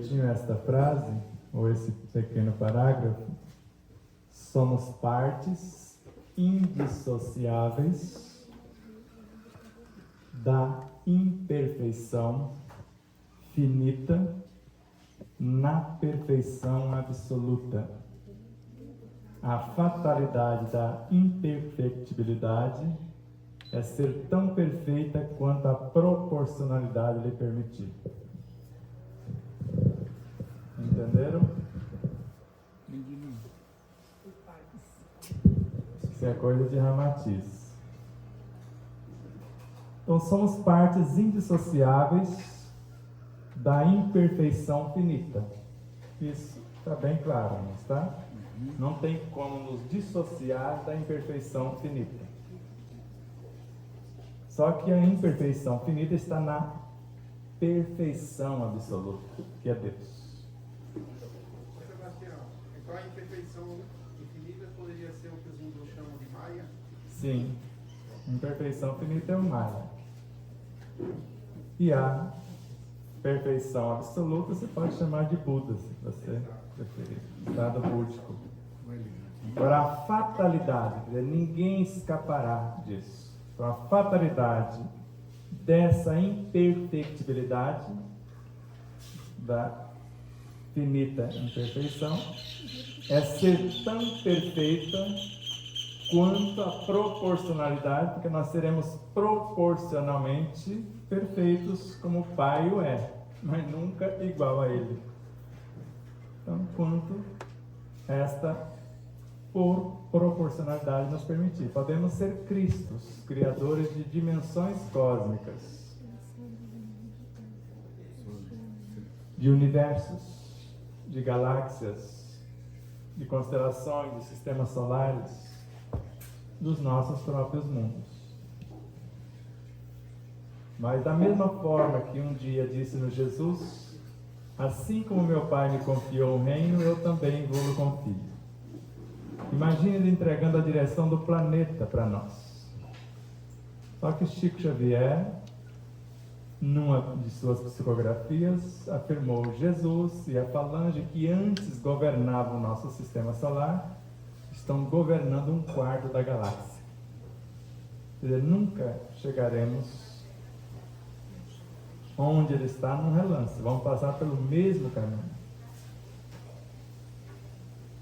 direitinho esta frase, ou esse pequeno parágrafo, somos partes indissociáveis da imperfeição finita na perfeição absoluta. A fatalidade da imperfectibilidade é ser tão perfeita quanto a proporcionalidade lhe permitir. Entenderam? Isso é coisa de Ramatiz. Então somos partes indissociáveis da imperfeição finita. Isso está bem claro, não está? Não tem como nos dissociar da imperfeição finita. Só que a imperfeição finita está na perfeição absoluta, que é Deus. Sebastião, então a imperfeição infinita poderia ser o que os hindus chamam de Maya? Sim, imperfeição finita é o Maya. E a perfeição absoluta você pode chamar de Buda, se você preferir. Estado búdico. Agora, a fatalidade, quer dizer, ninguém escapará disso. Então, a fatalidade dessa imperfectibilidade, da finita imperfeição, é ser tão perfeita quanto a proporcionalidade, porque nós seremos proporcionalmente perfeitos como o Pai o é, mas nunca igual a Ele. Então, quanto esta por proporcionalidade nos permitir. Podemos ser Cristos, criadores de dimensões cósmicas, de universos, de galáxias, de constelações, de sistemas solares, dos nossos próprios mundos. Mas da mesma forma que um dia disse-nos Jesus, assim como meu Pai me confiou o reino, eu também vou-lo confio. Imagine ele entregando a direção do planeta para nós. Só que Chico Xavier, numa de suas psicografias, afirmou: Jesus e a falange que antes governavam o nosso sistema solar estão governando um quarto da galáxia. Quer dizer, nunca chegaremos onde ele está num relance. Vamos passar pelo mesmo caminho.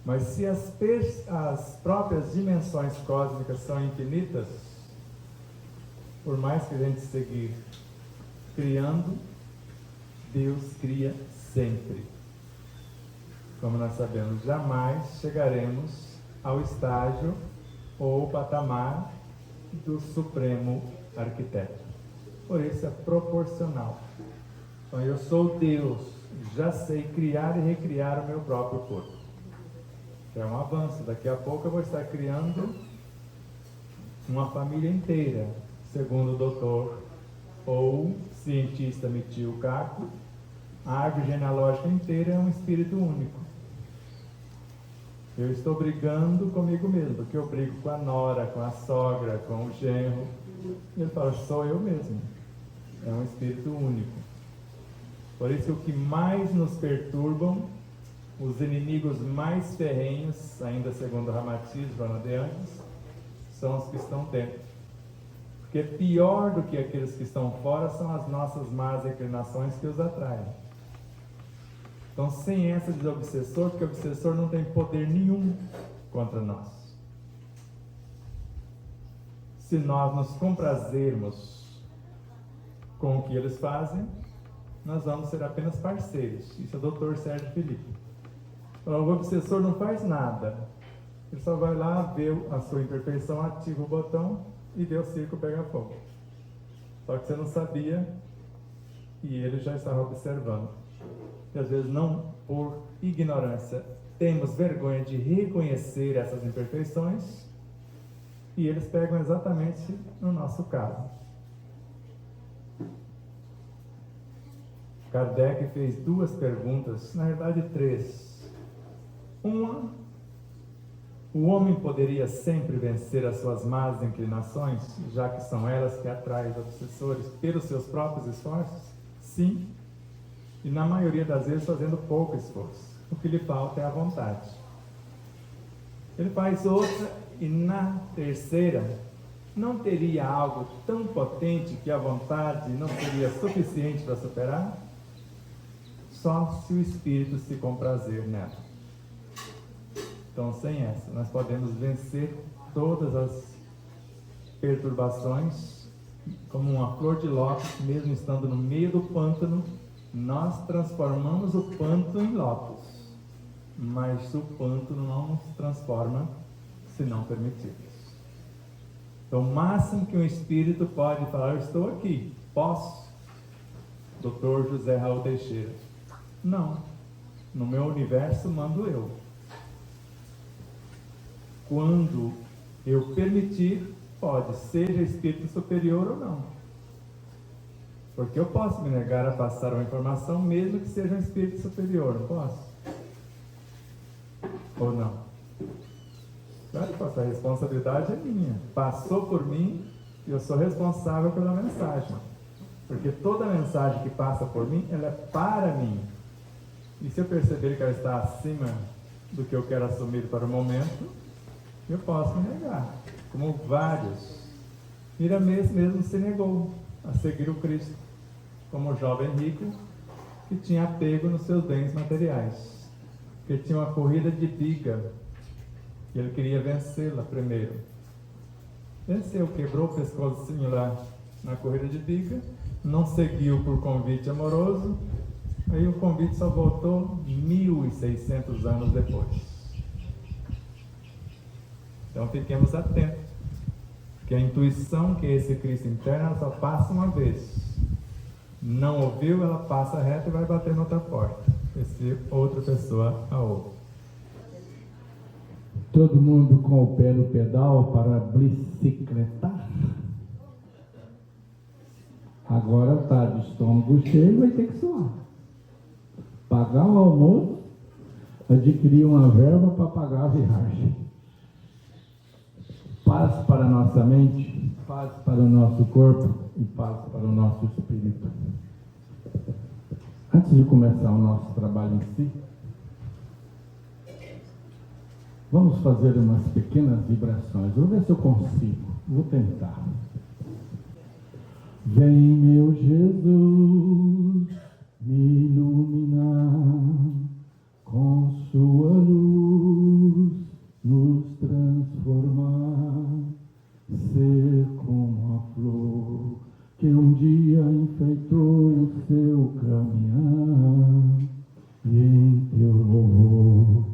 Mas se as próprias dimensões cósmicas são infinitas, por mais que a gente seguir criando, Deus cria sempre. Como nós sabemos, jamais chegaremos ao estágio ou patamar do Supremo Arquiteto. Por isso é proporcional. Então eu sou Deus, já sei criar e recriar o meu próprio corpo. É um avanço. Daqui a pouco eu vou estar criando uma família inteira, segundo o doutor ou cientista Michio Kaku. A árvore genealógica inteira é um espírito único. Eu estou brigando comigo mesmo, porque eu brigo com a nora, com a sogra, com o genro. Ele fala: sou eu mesmo. É um espírito único. Por isso, o que mais nos perturbam, os inimigos mais ferrenhos, ainda segundo Ramatiz, Joana de Anjos, são os que estão dentro. Porque pior do que aqueles que estão fora são as nossas más inclinações que os atraem. Então, sem essa de obsessor, porque o obsessor não tem poder nenhum contra nós. Se nós nos comprazermos com o que eles fazem, nós vamos ser apenas parceiros. Isso é o Dr. Sérgio Felipe. O obsessor não faz nada. Ele só vai lá, vê a sua imperfeição, ativa o botão e vê o circo pegar fogo. Só que você não sabia e ele já estava observando. E às vezes, não por ignorância, temos vergonha de reconhecer essas imperfeições e eles pegam exatamente no nosso caso. Kardec fez duas perguntas, na verdade 3. Uma: o homem poderia sempre vencer as suas más inclinações, já que são elas que atraem os obsessores pelos seus próprios esforços? Sim. e na maioria das vezes fazendo pouco esforço. O que lhe falta é a vontade. Ele faz outra e na terceira não teria algo tão potente que a vontade não seria suficiente para superar? Só se o espírito se comprazer nela. Então, sem essa, nós podemos vencer todas as perturbações, como uma flor de lótus, mesmo estando no meio do pântano, nós transformamos o pântano em lótus, mas o pântano não nos transforma se não permitirmos. Então, o máximo que um espírito pode falar: eu estou aqui, posso? Dr. José Raul Teixeira: não, no meu universo mando eu. Quando eu permitir, pode, seja espírito superior ou não. Porque eu posso me negar a passar uma informação, mesmo que seja um espírito superior, não posso? Ou não? Claro que posso, a responsabilidade é minha. Passou por mim e eu sou responsável pela mensagem. Porque toda mensagem que passa por mim, ela é para mim. E se eu perceber que ela está acima do que eu quero assumir para o momento, eu posso me negar, como vários. Miramês mesmo se negou a seguir o Cristo, como o jovem rico que tinha apego nos seus bens materiais, que tinha uma corrida de biga e ele queria vencê-la primeiro. Venceu, quebrou o pescocinho lá na corrida de biga, não seguiu por convite amoroso, aí o convite só voltou 1.600 anos depois. Então fiquemos atentos, que a intuição que é esse Cristo interno, ela só passa uma vez. Não ouviu, ela passa reto e vai bater na outra porta, se outra pessoa a ouve. Todo mundo com o pé no pedal para bicicletar. Agora está de estômago cheio, vai ter que suar. Pagar o almoço, adquirir uma verba para pagar a viagem. Paz para a nossa mente, paz para o nosso corpo e paz para o nosso espírito. Antes de começar o nosso trabalho em si, vamos fazer umas pequenas vibrações. Vou ver se eu consigo. Vou tentar. Vem, meu Jesus, me iluminar com sua luz, nos transformar, ser como a flor que um dia enfeitou o seu caminhar, e em teu louvor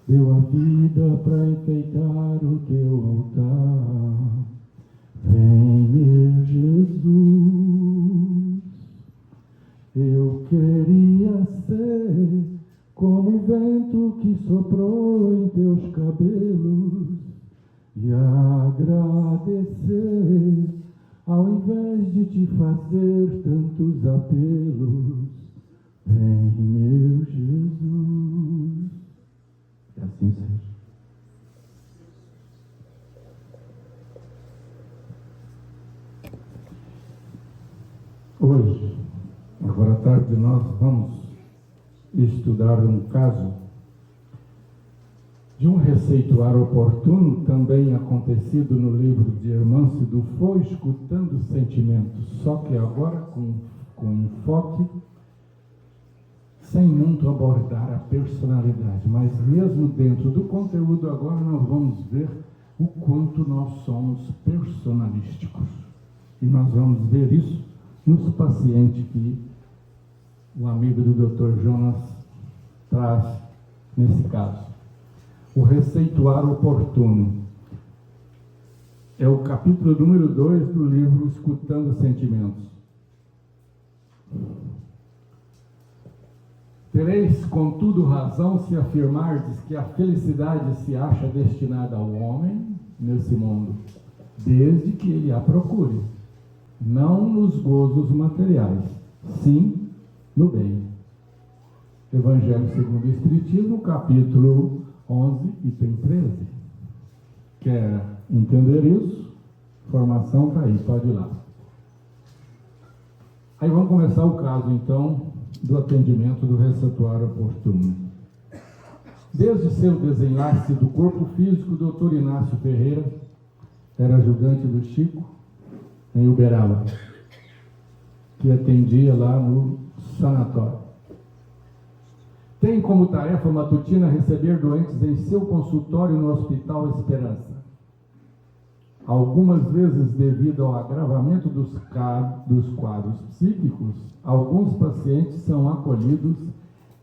deu a vida para enfeitar o teu altar. Vem, meu Jesus, eu queria ser como o vento que soprou em teus cabelos e agradecer, ao invés de te fazer tantos apelos. Vem, meu Jesus. Que assim seja. Hoje, agora à tarde, nós vamos estudar um caso de um receituário oportuno, também acontecido no livro de Hermâncio, Foi Escutando Sentimentos, só que agora com enfoque, sem muito abordar a personalidade, mas mesmo dentro do conteúdo agora nós vamos ver o quanto nós somos personalísticos. E nós vamos ver isso nos pacientes que o amigo do Dr. Jonas traz nesse caso. O receituário oportuno é o capítulo número 2 do livro Escutando Sentimentos. Tereis, contudo, razão se afirmardes que a felicidade se acha destinada ao homem nesse mundo, desde que ele a procure, não nos gozos materiais, sim no bem. Evangelho segundo o Espiritismo, capítulo 11, item 13. Quer entender isso? Formação está aí, pode ir lá. Aí vamos começar o caso, então, do atendimento do receituário oportuno. Desde seu desenlace do corpo físico, o Dr. Inácio Ferreira era ajudante do Chico em Uberaba, que atendia lá no sanatório. Tem como tarefa matutina receber doentes em seu consultório no Hospital Esperança. Algumas vezes, devido ao agravamento dos quadros psíquicos, alguns pacientes são acolhidos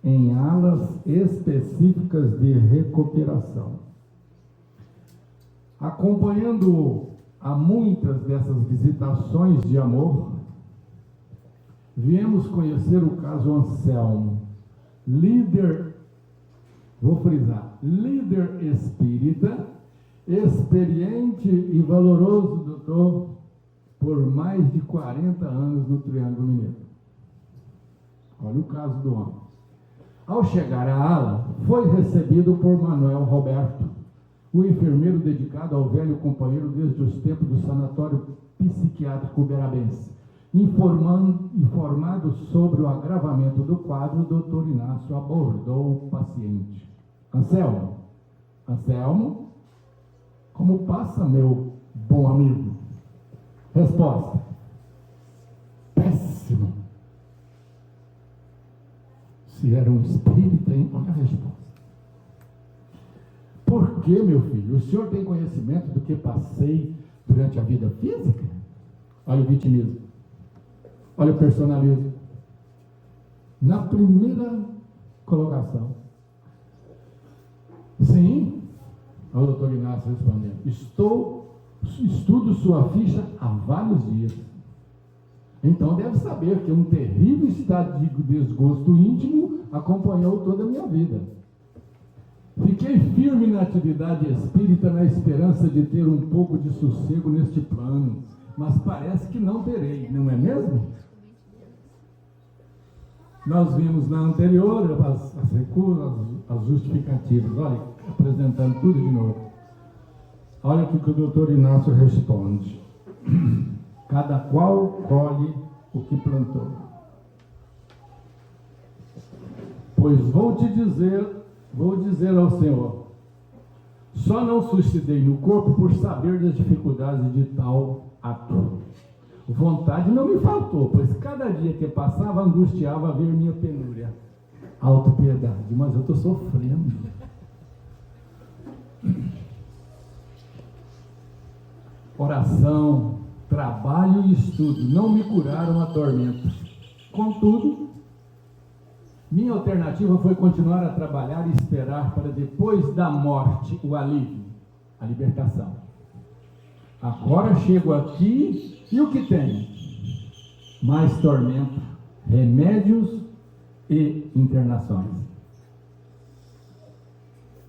em alas específicas de recuperação. Acompanhando a muitas dessas visitações de amor, viemos conhecer o caso Anselmo, líder, vou frisar, líder espírita, experiente e valoroso doutor por mais de 40 anos no Triângulo Mineiro. Olha o caso do homem. Ao chegar à ala, foi recebido por Manuel Roberto, o enfermeiro dedicado ao velho companheiro desde os tempos do sanatório psiquiátrico uberabense. Informado sobre o agravamento do quadro, o doutor Inácio abordou o paciente. Anselmo, como passa, meu bom amigo? Resposta: péssimo. Se era um espírita, hein? Olha a resposta. Por que, meu filho? O senhor tem conhecimento do que passei durante a vida física? Olha o vitimismo. Olha o personalismo. Na primeira colocação. Sim, o doutor Inácio respondendo. Estudo sua ficha há vários dias. Então deve saber que um terrível estado de desgosto íntimo acompanhou toda a minha vida. Fiquei firme na atividade espírita na esperança de ter um pouco de sossego neste plano, mas parece que não terei, não é mesmo? Nós vimos na anterior as recusas, as justificativas. Olha, apresentando tudo de novo. Olha o que o doutor Inácio responde. Cada qual colhe o que plantou. Pois vou dizer ao Senhor, só não suicidei no corpo por saber das dificuldades de tal ato. Vontade não me faltou, pois cada dia que passava angustiava ver minha penúria. Autopiedade, mas eu estou sofrendo. Oração, trabalho e estudo não me curaram a tormenta. Contudo, minha alternativa foi continuar a trabalhar e esperar para depois da morte o alívio, a libertação. Agora chego aqui e o que tem? Mais tormenta, remédios e internações.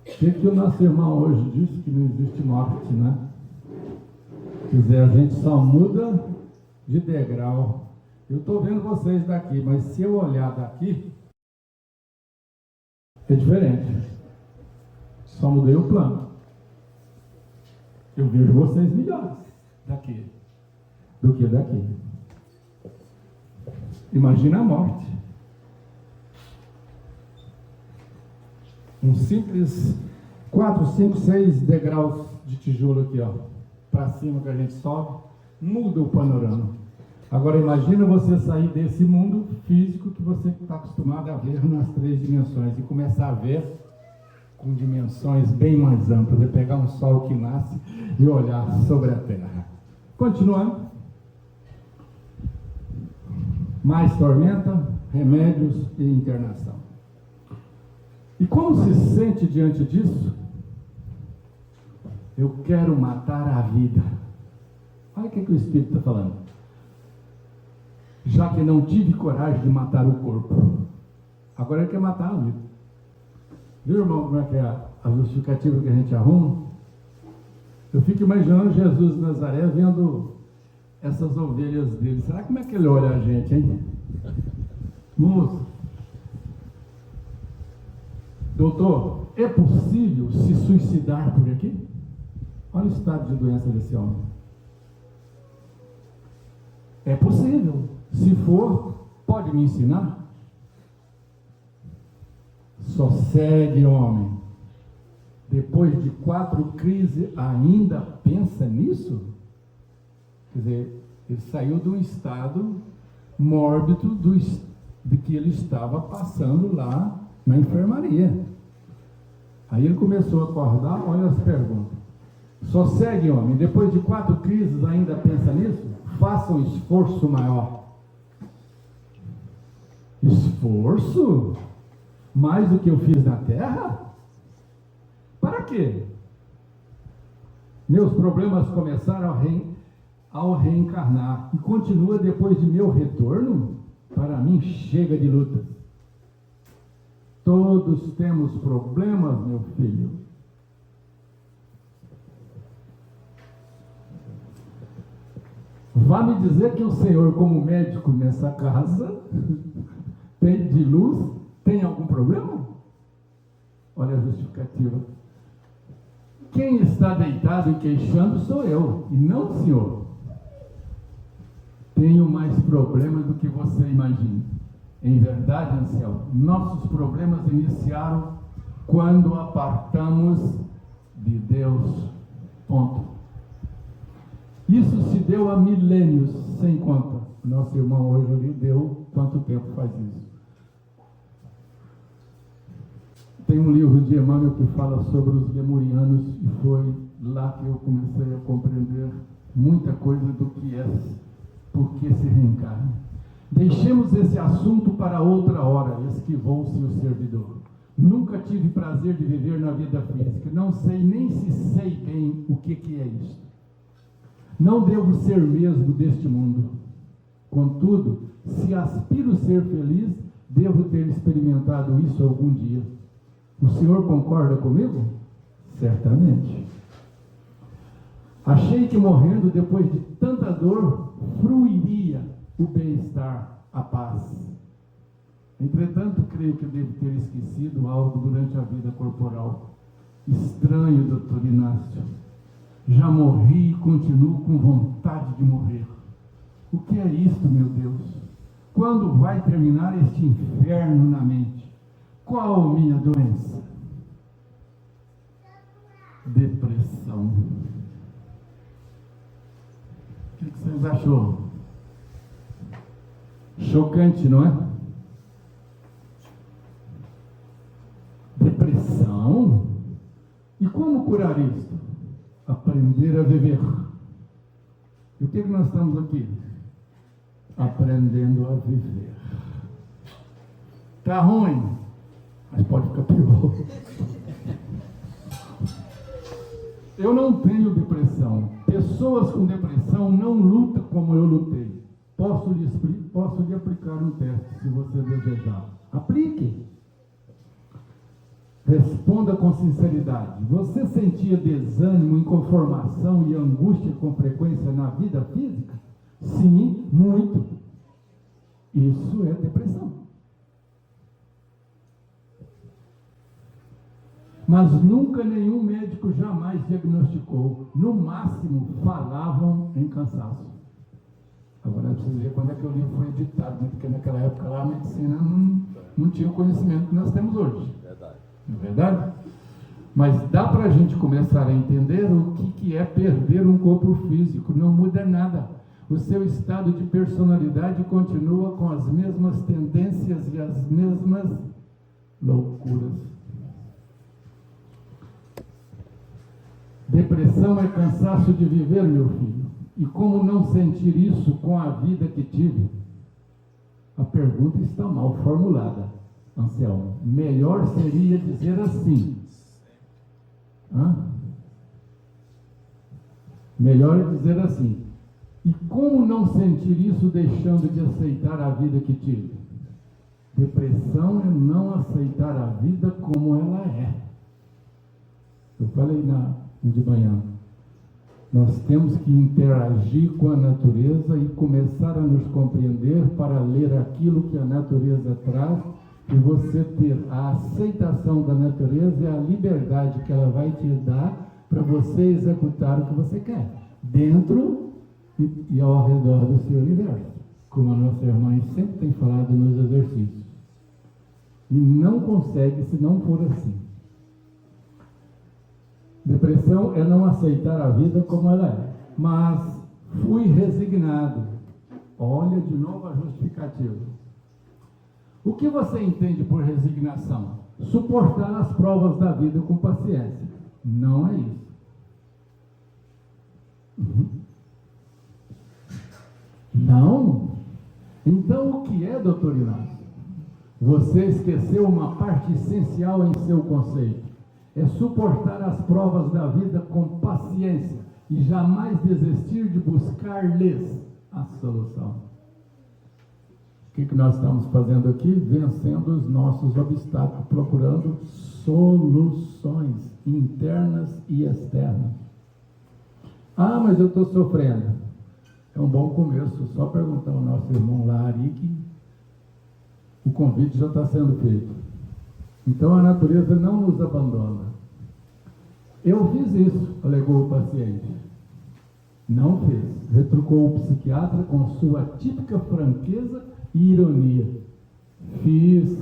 O que o nosso irmão hoje disse? Que não existe morte, né? Quer dizer, a gente só muda de degrau. Eu estou vendo vocês daqui, mas se eu olhar daqui, é diferente. Só mudei o plano. Eu vejo vocês melhores daqui do que daqui. Imagina a morte. Um simples 4, 5, 6 degraus de tijolo aqui, ó, para cima que a gente sobe, muda o panorama. Agora imagina você sair desse mundo físico que você está acostumado a ver nas 3 dimensões e começar a ver com dimensões bem mais amplas, é pegar um sol que nasce e olhar sobre a Terra. Continuando. Mais tormenta, remédios e internação. E como se sente diante disso? Eu quero matar a vida. Olha o que o Espírito está falando. Já que não tive coragem de matar o corpo, agora ele quer matar a vida. Viu, irmão, como é que é a justificativa que a gente arruma? Eu fico imaginando Jesus de Nazaré vendo essas ovelhas dele. Será como é que ele olha a gente, hein? Moço, doutor, é possível se suicidar por aqui? Olha o estado de doença desse homem. É possível. Se for, pode me ensinar? Sossegue, homem. Depois de 4 crises, ainda pensa nisso? Quer dizer, ele saiu de um estado mórbido de que ele estava passando lá na enfermaria. Aí ele começou a acordar, olha as perguntas. Sossegue, homem, depois de 4 crises ainda pensa nisso? Faça um esforço maior. Esforço? Mais do que eu fiz na terra? Para quê? Meus problemas começaram ao reencarnar e continua depois de meu retorno? Para mim chega de lutas. Todos temos problemas, meu filho. Vá me dizer que o senhor, como médico nessa casa, tem de luz, tem algum problema? Olha a justificativa. Quem está deitado e queixando sou eu, e não o senhor. Tenho mais problemas do que você imagina. Em verdade, Anselmo, nossos problemas iniciaram quando apartamos de Deus. Ponto. Isso se deu há milênios, sem conta. Nosso irmão hoje lhe deu quanto tempo faz isso. Tem um livro de Emmanuel que fala sobre os lemurianos e foi lá que eu comecei a compreender muita coisa do que é, por que se reencarna. Deixemos esse assunto para outra hora, esquivou-se o servidor. Nunca tive prazer de viver na vida física, não sei nem se sei bem o que é isso. Não devo ser mesmo deste mundo. Contudo, se aspiro ser feliz, devo ter experimentado isso algum dia. O senhor concorda comigo? Certamente. Achei que morrendo depois de tanta dor, fruiria o bem-estar, a paz. Entretanto, creio que devo ter esquecido algo durante a vida corporal. Estranho, doutor Inácio. Já morri e continuo com vontade de morrer. O que é isto, meu Deus? Quando vai terminar este inferno na mente? Qual minha doença? Depressão. O que vocês achou? Chocante, não é? Depressão? E como curar isso? Aprender a viver. E o que nós estamos aqui? Aprendendo a viver. Está ruim, mas pode ficar pior. Eu não tenho depressão. Pessoas com depressão não lutam como eu lutei. Posso lhe aplicar um teste, se você desejar. Aplique. Responda com sinceridade. Você sentia desânimo, inconformação e angústia com frequência na vida física? Sim, muito. Isso é depressão. Mas nunca nenhum médico jamais diagnosticou. No máximo, falavam em cansaço. Agora eu preciso ver quando é que o livro foi editado, né? Porque naquela época lá a medicina não tinha o conhecimento que nós temos hoje. Verdade. Não é verdade? Mas dá para a gente começar a entender o que é perder um corpo físico. Não muda nada. O seu estado de personalidade continua com as mesmas tendências e as mesmas loucuras. Depressão é cansaço de viver, meu filho. E como não sentir isso com a vida que tive? A pergunta está mal formulada, Anselmo. Melhor seria dizer assim. Melhor é dizer assim. E como não sentir isso deixando de aceitar a vida que tive? Depressão é não aceitar a vida como ela é. Eu falei de manhã. Nós temos que interagir com a natureza e começar a nos compreender para ler aquilo que a natureza traz e você ter a aceitação da natureza e a liberdade que ela vai te dar para você executar o que você quer, dentro e ao redor do seu universo, como a nossa irmã sempre tem falado nos exercícios. E não consegue se não for assim. Depressão é não aceitar a vida como ela é. Mas fui resignado. Olha de novo a justificativa. O que você entende por resignação? Suportar as provas da vida com paciência. Não é isso. Não? Então o que é, doutor Inácio? Você esqueceu uma parte essencial em seu conceito. É suportar as provas da vida com paciência e jamais desistir de buscar-lhes a solução. O que nós estamos fazendo aqui? Vencendo os nossos obstáculos, procurando soluções internas e externas. Ah, mas eu estou sofrendo. É um bom começo, só perguntar ao nosso irmão lá, Ari, que o convite já está sendo feito. Então a natureza não nos abandona. Eu fiz isso, alegou o paciente. Não fez. Retrucou o psiquiatra com sua típica franqueza e ironia. Fiz.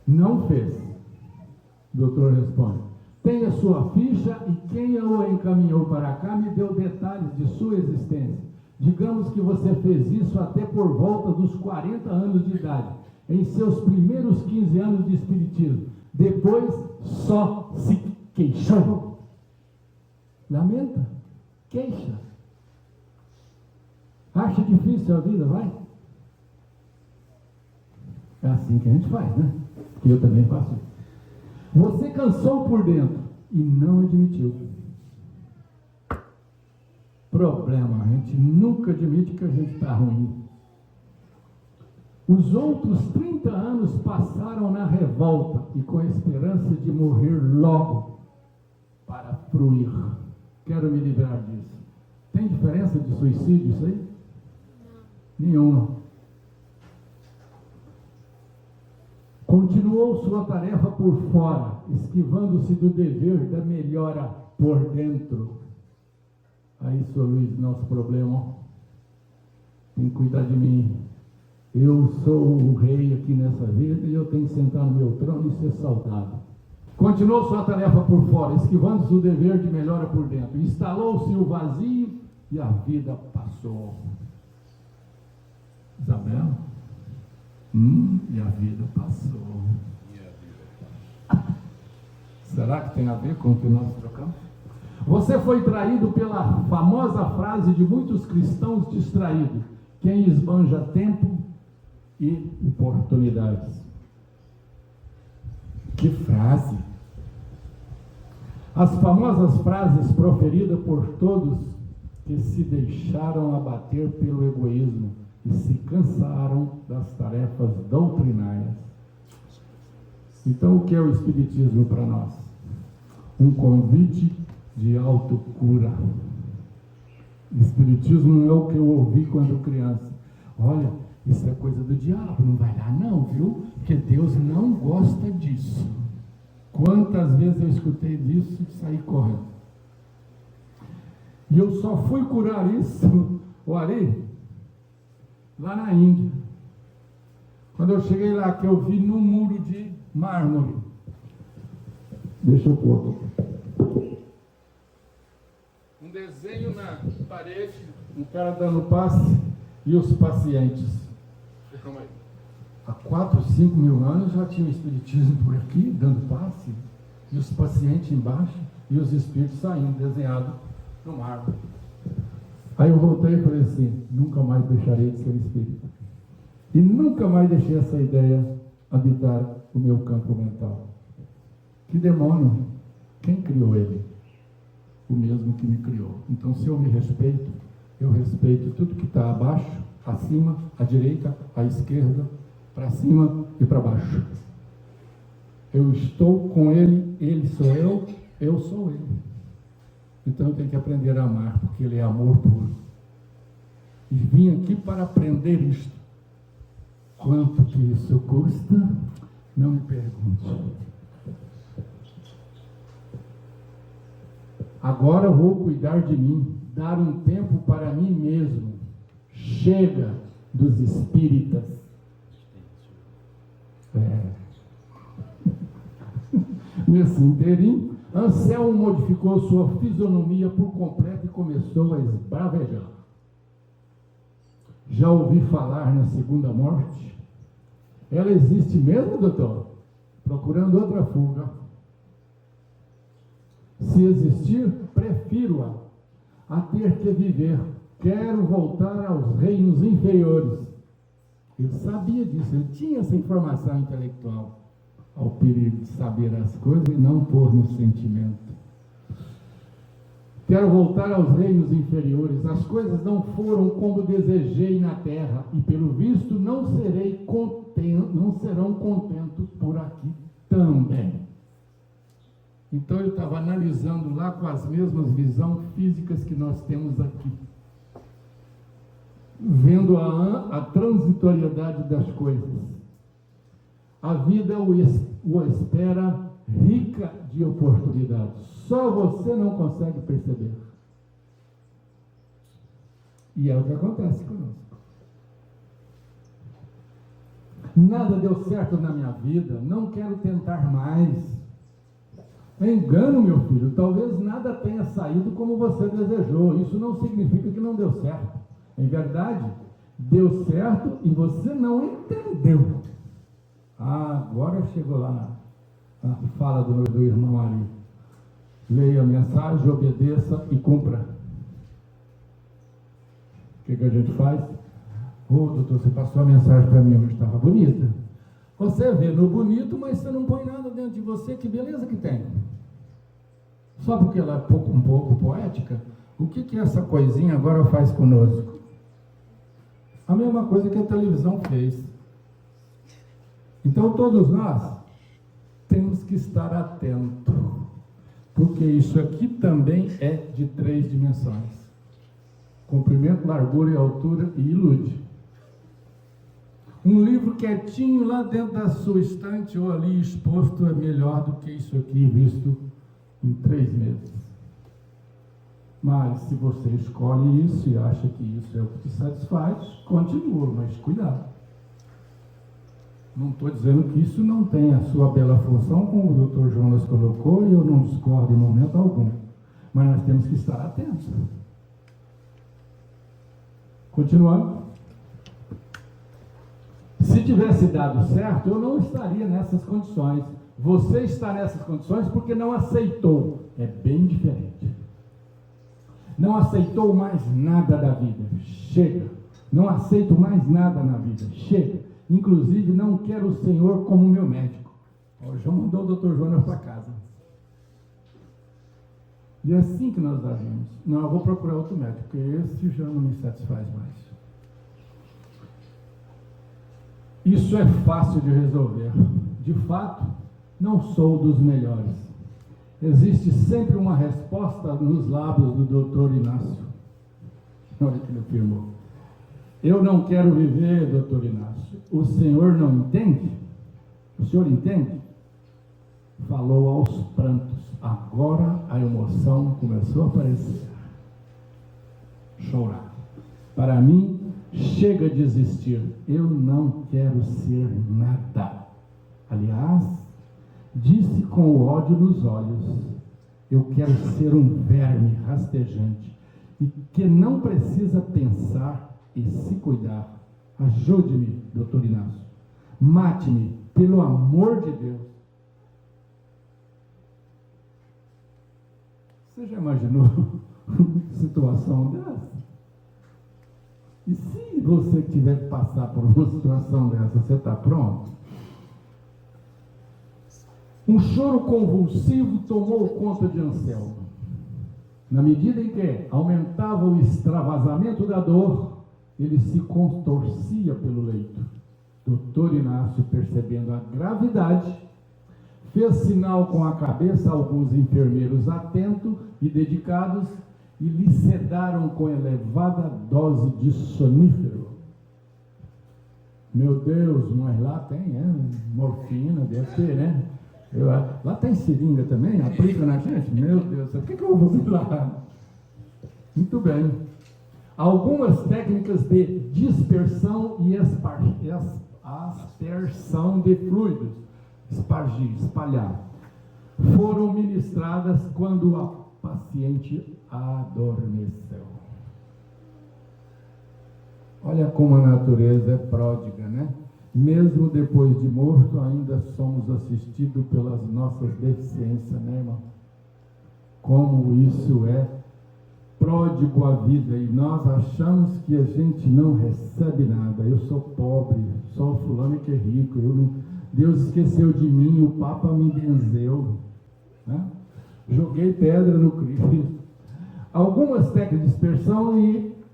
Não fez. O doutor responde. Tem a sua ficha e quem o encaminhou para cá me deu detalhes de sua existência. Digamos que você fez isso até por volta dos 40 anos de idade, em seus primeiros 15 anos de espiritismo. Depois só se queixou. Lamenta. Queixa. Acha difícil a vida, vai? É assim que a gente faz, né? Eu também faço isso. Você cansou por dentro e não admitiu. Problema, a gente nunca admite que a gente está ruim. Os outros 30 anos passaram na revolta e com a esperança de morrer logo para fruir. Quero me livrar disso. Tem diferença de suicídio isso aí? Não. Nenhuma. Continuou sua tarefa por fora, esquivando-se do dever da melhora por dentro. Aí, Sr. Luiz, nosso problema, tem que cuidar de mim. Eu sou o rei aqui nessa vida e eu tenho que sentar no meu trono e ser saudado. Continuou sua tarefa por fora, esquivando-se do dever de melhora por dentro. Instalou-se o vazio e a vida passou. Isabela? E a vida passou. Será que tem a ver com o que nós trocamos? Você foi traído pela famosa frase de muitos cristãos distraídos: quem esbanja tempo e oportunidades. Que frase! As famosas frases proferidas por todos que se deixaram abater pelo egoísmo e se cansaram das tarefas doutrinárias. Então, o que é o Espiritismo para nós? Um convite de autocura. Espiritismo não é o que eu ouvi quando criança. Olha, isso é coisa do diabo, não vai lá não, viu? Porque Deus não gosta disso. Quantas vezes eu escutei disso e saí correndo. E eu só fui curar isso, o Ari, lá na Índia. Quando eu cheguei lá, que eu vi num muro de mármore. Deixa eu pôr aqui. Um desenho na parede, um cara dando passe e os pacientes. Calma aí. Há 4, 5 mil anos já tinha o espiritismo por aqui, dando passe, e os pacientes embaixo, e os espíritos saindo, desenhado no mármore. Aí eu voltei e falei assim: nunca mais deixarei de ser espírita. E nunca mais deixei essa ideia habitar o meu campo mental. Que demônio! Quem criou ele? O mesmo que me criou. Então, se eu me respeito, eu respeito tudo que está abaixo, acima, à direita, à esquerda, para cima e para baixo. Eu estou com ele, ele sou eu sou ele. Então eu tenho que aprender a amar, porque ele é amor puro. E vim aqui para aprender isto. Quanto que isso custa? Não me pergunte. Agora vou cuidar de mim, dar um tempo para mim mesmo. Chega dos espíritas. Nesse inteirinho, Anselmo modificou sua fisionomia por completo e começou a esbravejar. Já ouvi falar na segunda morte? Ela existe mesmo, doutor? Procurando outra fuga. Se existir, prefiro-a a ter que viver. Quero voltar aos reinos inferiores. Ele sabia disso, ele tinha essa informação intelectual. Ao perigo de saber as coisas e não pôr no sentimento. Quero voltar aos reinos inferiores. As coisas não foram como desejei na terra, e pelo visto não serão contentos por aqui também. Então ele estava analisando lá com as mesmas visões físicas que nós temos aqui, vendo a transitoriedade das coisas. A vida o espera rica de oportunidades. Só você não consegue perceber. E é o que acontece conosco. Nada deu certo na minha vida, não quero tentar mais. É engano, meu filho, talvez nada tenha saído como você desejou. Isso não significa que não deu certo. Em verdade, deu certo e você não entendeu. Agora chegou lá na fala do irmão Ari. Leia a mensagem, obedeça e cumpra. O que a gente faz? Doutor, você passou a mensagem para mim, mas estava bonita. Você vê no bonito, mas você não põe nada dentro de você, que beleza que tem. Só porque ela é um pouco poética, o que essa coisinha agora faz conosco? A mesma coisa que a televisão fez. Então todos nós temos que estar atentos, porque isso aqui também é de 3 dimensões: comprimento, largura e altura, e ilude. Um livro quietinho lá dentro da sua estante ou ali exposto é melhor do que isso aqui visto em 3 meses. Mas se você escolhe isso e acha que isso é o que te satisfaz, continua, mas cuidado. Não estou dizendo que isso não tem a sua bela função, como o Dr. Jonas colocou, e eu não discordo em momento algum. Mas nós temos que estar atentos. Continuando. Se tivesse dado certo, eu não estaria nessas condições. Você está nessas condições porque não aceitou. É bem diferente. Não aceitou mais nada da vida. Chega. Não aceito mais nada na vida. Chega. Inclusive, não quero o Senhor como meu médico. Já mandou o Dr. Jonas para casa. E é assim que nós agimos. Não, eu vou procurar outro médico, porque esse já não me satisfaz mais. Isso é fácil de resolver. De fato, não sou dos melhores. Existe sempre uma resposta nos lábios do Dr. Inácio. Olha que ele afirmou. Eu não quero viver, Dr. Inácio. O senhor não entende? O senhor entende? Falou aos prantos. Agora a emoção começou a aparecer. Chorar. Para mim, chega de existir. Eu não quero ser nada. Aliás, disse com o ódio nos olhos. Eu quero ser um verme rastejante e que não precisa pensar e se cuidar. Ajude-me, Dr. Inácio. Mate-me, pelo amor de Deus. Você já imaginou uma situação dessa? E se você tiver que passar por uma situação dessa, você está pronto? Um choro convulsivo tomou conta de Anselmo. Na medida em que aumentava o extravasamento da dor, ele se contorcia pelo leito. Doutor Inácio, percebendo a gravidade, fez sinal com a cabeça a alguns enfermeiros atentos e dedicados e lhe sedaram com elevada dose de sonífero. Meu Deus, mas lá tem morfina, deve ter, né? Lá tem seringa também, aplica na gente? Meu Deus, por que eu vou fazer lá? Muito bem. Algumas técnicas de dispersão e aspersão de fluidos. Espargir, espalhar. foram ministradas quando a paciente adormeceu. Olha como a natureza é pródiga, né? Mesmo depois de morto, ainda somos assistidos pelas nossas deficiências, né, irmão? Como isso é pródigo a vida, e nós achamos que a gente não recebe nada. Eu sou pobre, só o fulano que é rico, Deus esqueceu de mim, o Papa me benzeu, né? Joguei pedra no Cristo. Algumas técnicas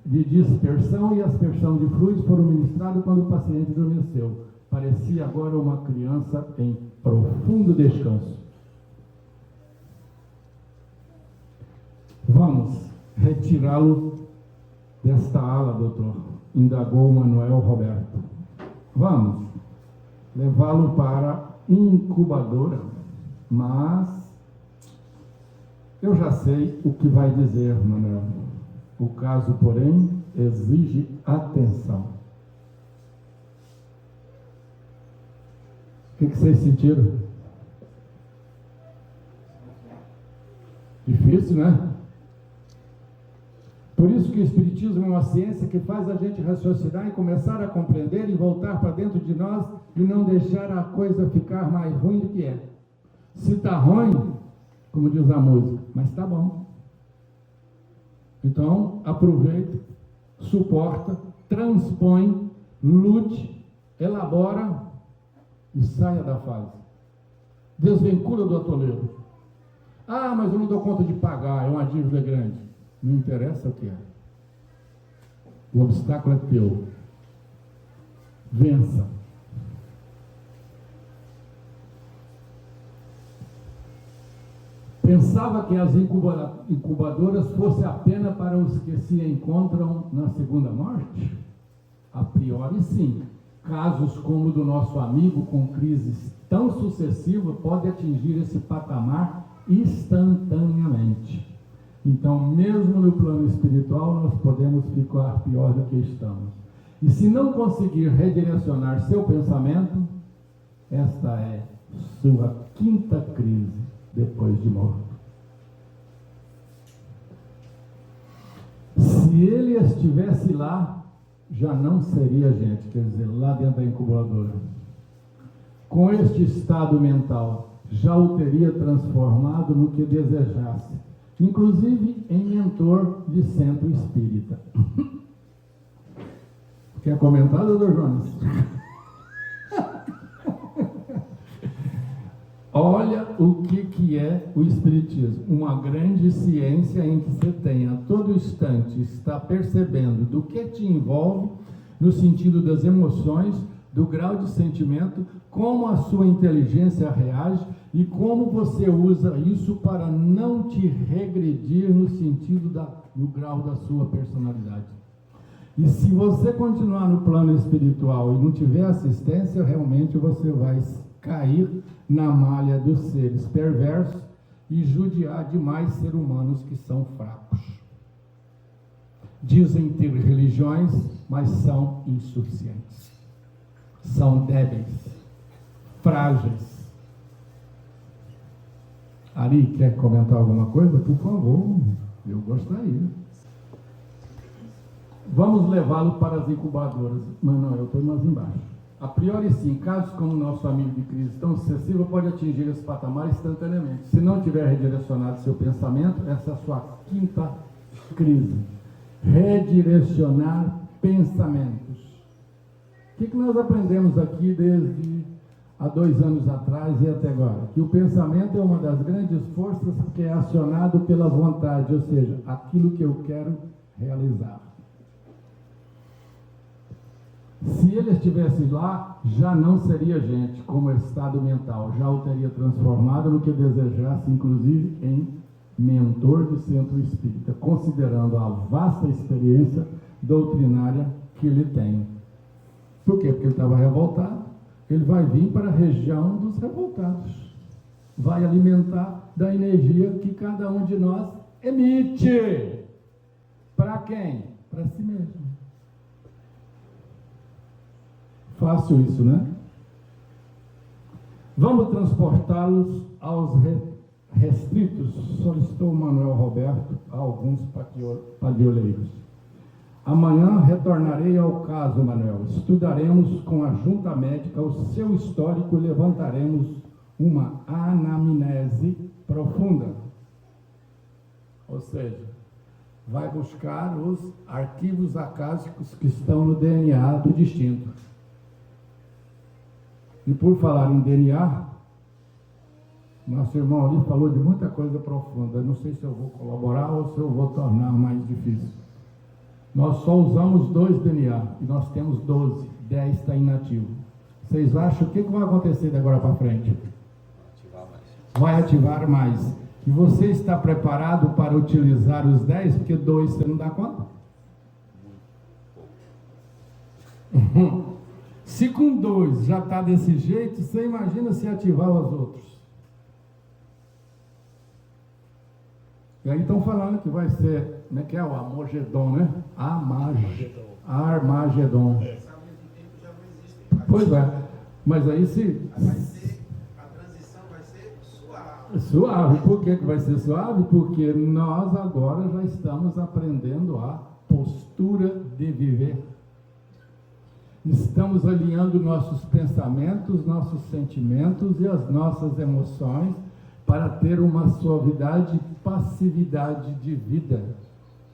de dispersão e aspersão de fluidos foram ministradas quando o paciente adormeceu. Parecia agora uma criança em profundo descanso. Vamos retirá-lo desta ala, doutor, indagou Manuel Roberto. Vamos levá-lo para a incubadora, mas eu já sei o que vai dizer, Manuel. O caso, porém, exige atenção. O que vocês sentiram? Difícil, né? Por isso que o Espiritismo é uma ciência que faz a gente raciocinar e começar a compreender e voltar para dentro de nós e não deixar a coisa ficar mais ruim do que é. Se está ruim, como diz a música, mas está bom. Então, aproveita, suporta, transpõe, lute, elabora e saia da fase. Desvincula do atoleiro. Ah, mas eu não dou conta de pagar, é uma dívida grande. Não interessa o que é. O obstáculo é teu. Vença. Pensava que as incubadoras fossem apenas para os que se encontram na segunda morte? A priori, sim. Casos como o do nosso amigo com crises tão sucessivas podem atingir esse patamar instantaneamente. Então, mesmo no plano espiritual, nós podemos ficar pior do que estamos. E se não conseguir redirecionar seu pensamento, esta é sua quinta crise depois de morto. Se ele estivesse lá, já não seria gente, quer dizer, lá dentro da incubadora. Com este estado mental, já o teria transformado no que desejasse, inclusive em mentor de centro espírita. Quer comentar, doutor Jonas? Olha o que é o Espiritismo. Uma grande ciência em que você tem a todo instante, está percebendo do que te envolve, no sentido das emoções, do grau de sentimento, como a sua inteligência reage e como você usa isso para não te regredir no sentido do grau da sua personalidade. E se você continuar no plano espiritual e não tiver assistência, realmente você vai cair na malha dos seres perversos e judiar demais seres humanos que são fracos. Dizem ter religiões, mas são insuficientes. São débeis, frágeis. Ari, quer comentar alguma coisa? Por favor, eu gostaria. Vamos levá-lo para as incubadoras. Manuel, eu estou mais embaixo. A priori, sim, casos como o nosso amigo de crise tão sucessiva pode atingir esse patamar instantaneamente. Se não tiver redirecionado seu pensamento, essa é a sua quinta crise. Redirecionar pensamentos. O que nós aprendemos aqui desde há 2 anos atrás e até agora? Que o pensamento é uma das grandes forças que é acionado pela vontade, ou seja, aquilo que eu quero realizar. Se ele estivesse lá, já não seria gente, como estado mental, já o teria transformado no que desejasse, inclusive em mentor de centro espírita, considerando a vasta experiência doutrinária que ele tem. Por quê? Porque ele estava revoltado. Ele vai vir para a região dos revoltados. Vai alimentar da energia que cada um de nós emite. Para quem? Para si mesmo. Fácil isso, né? Vamos transportá-los aos restritos, solicitou o Manuel Roberto a alguns padioleiros. Amanhã retornarei ao caso, Manuel. Estudaremos com a junta médica o seu histórico e levantaremos uma anamnese profunda. Ou seja, vai buscar os arquivos acásicos que estão no DNA do distinto. E por falar em DNA, nosso irmão ali falou de muita coisa profunda. Não sei se eu vou colaborar ou se eu vou tornar mais difícil. Nós só usamos 2 DNA e nós temos 12, 10 está inativo. Vocês acham o que vai acontecer de agora para frente? Vai ativar mais. E você está preparado para utilizar os 10? Porque 2 você não dá conta? Se com 2 já está desse jeito, você imagina se ativar os outros. E aí estão falando que vai ser, como é que é? O Armagedon, né? Armagedon. Pois é. Mas aí se... a transição vai ser suave. Suave. Por que vai ser suave? Porque nós agora já estamos aprendendo a postura de viver. Estamos alinhando nossos pensamentos, nossos sentimentos e as nossas emoções para ter uma suavidade e passividade de vida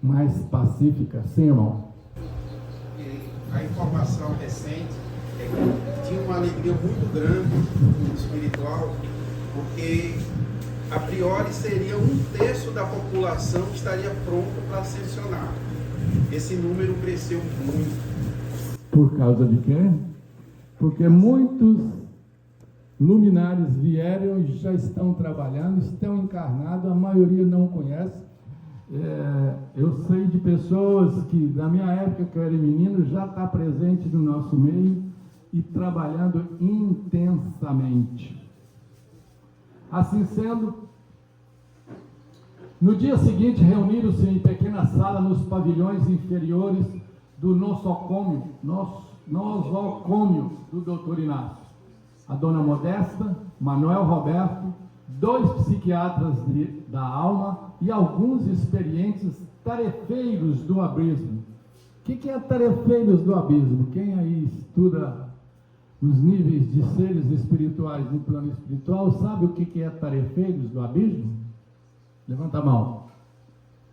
mais pacífica. Sim, irmão? E a informação recente é que tinha uma alegria muito grande no espiritual, porque a priori seria 1/3 da população que estaria pronta para ascensionar. Esse número cresceu muito. Por causa de quê? Porque muitos luminares vieram e já estão trabalhando, estão encarnados, a maioria não conhece. Eu sei de pessoas que, na minha época que eu era menino, já está presente no nosso meio e trabalhando intensamente. Assim sendo, no dia seguinte reuniram-se em pequena sala nos pavilhões inferiores do nosocômio do Dr. Inácio. A Dona Modesta, Manuel Roberto, 2 psiquiatras da alma e alguns experientes tarefeiros do abismo. O que é tarefeiros do abismo? Quem aí estuda os níveis de seres espirituais no plano espiritual sabe o que é tarefeiros do abismo? Levanta a mão.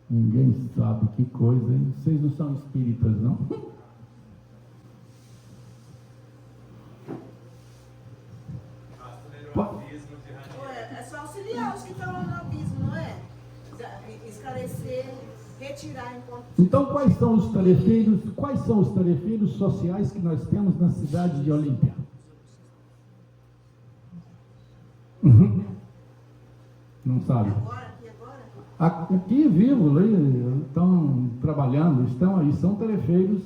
Ninguém sabe, que coisa, hein? Vocês não são espíritas, não? É só auxiliar os que estão lá no abismo, não é? Esclarecer, retirar enquanto... Então, quais são os tarefeiros sociais que nós temos na cidade de Olímpia? Não sabe? Aqui vivo, estão trabalhando, estão aí, são tarefeiros.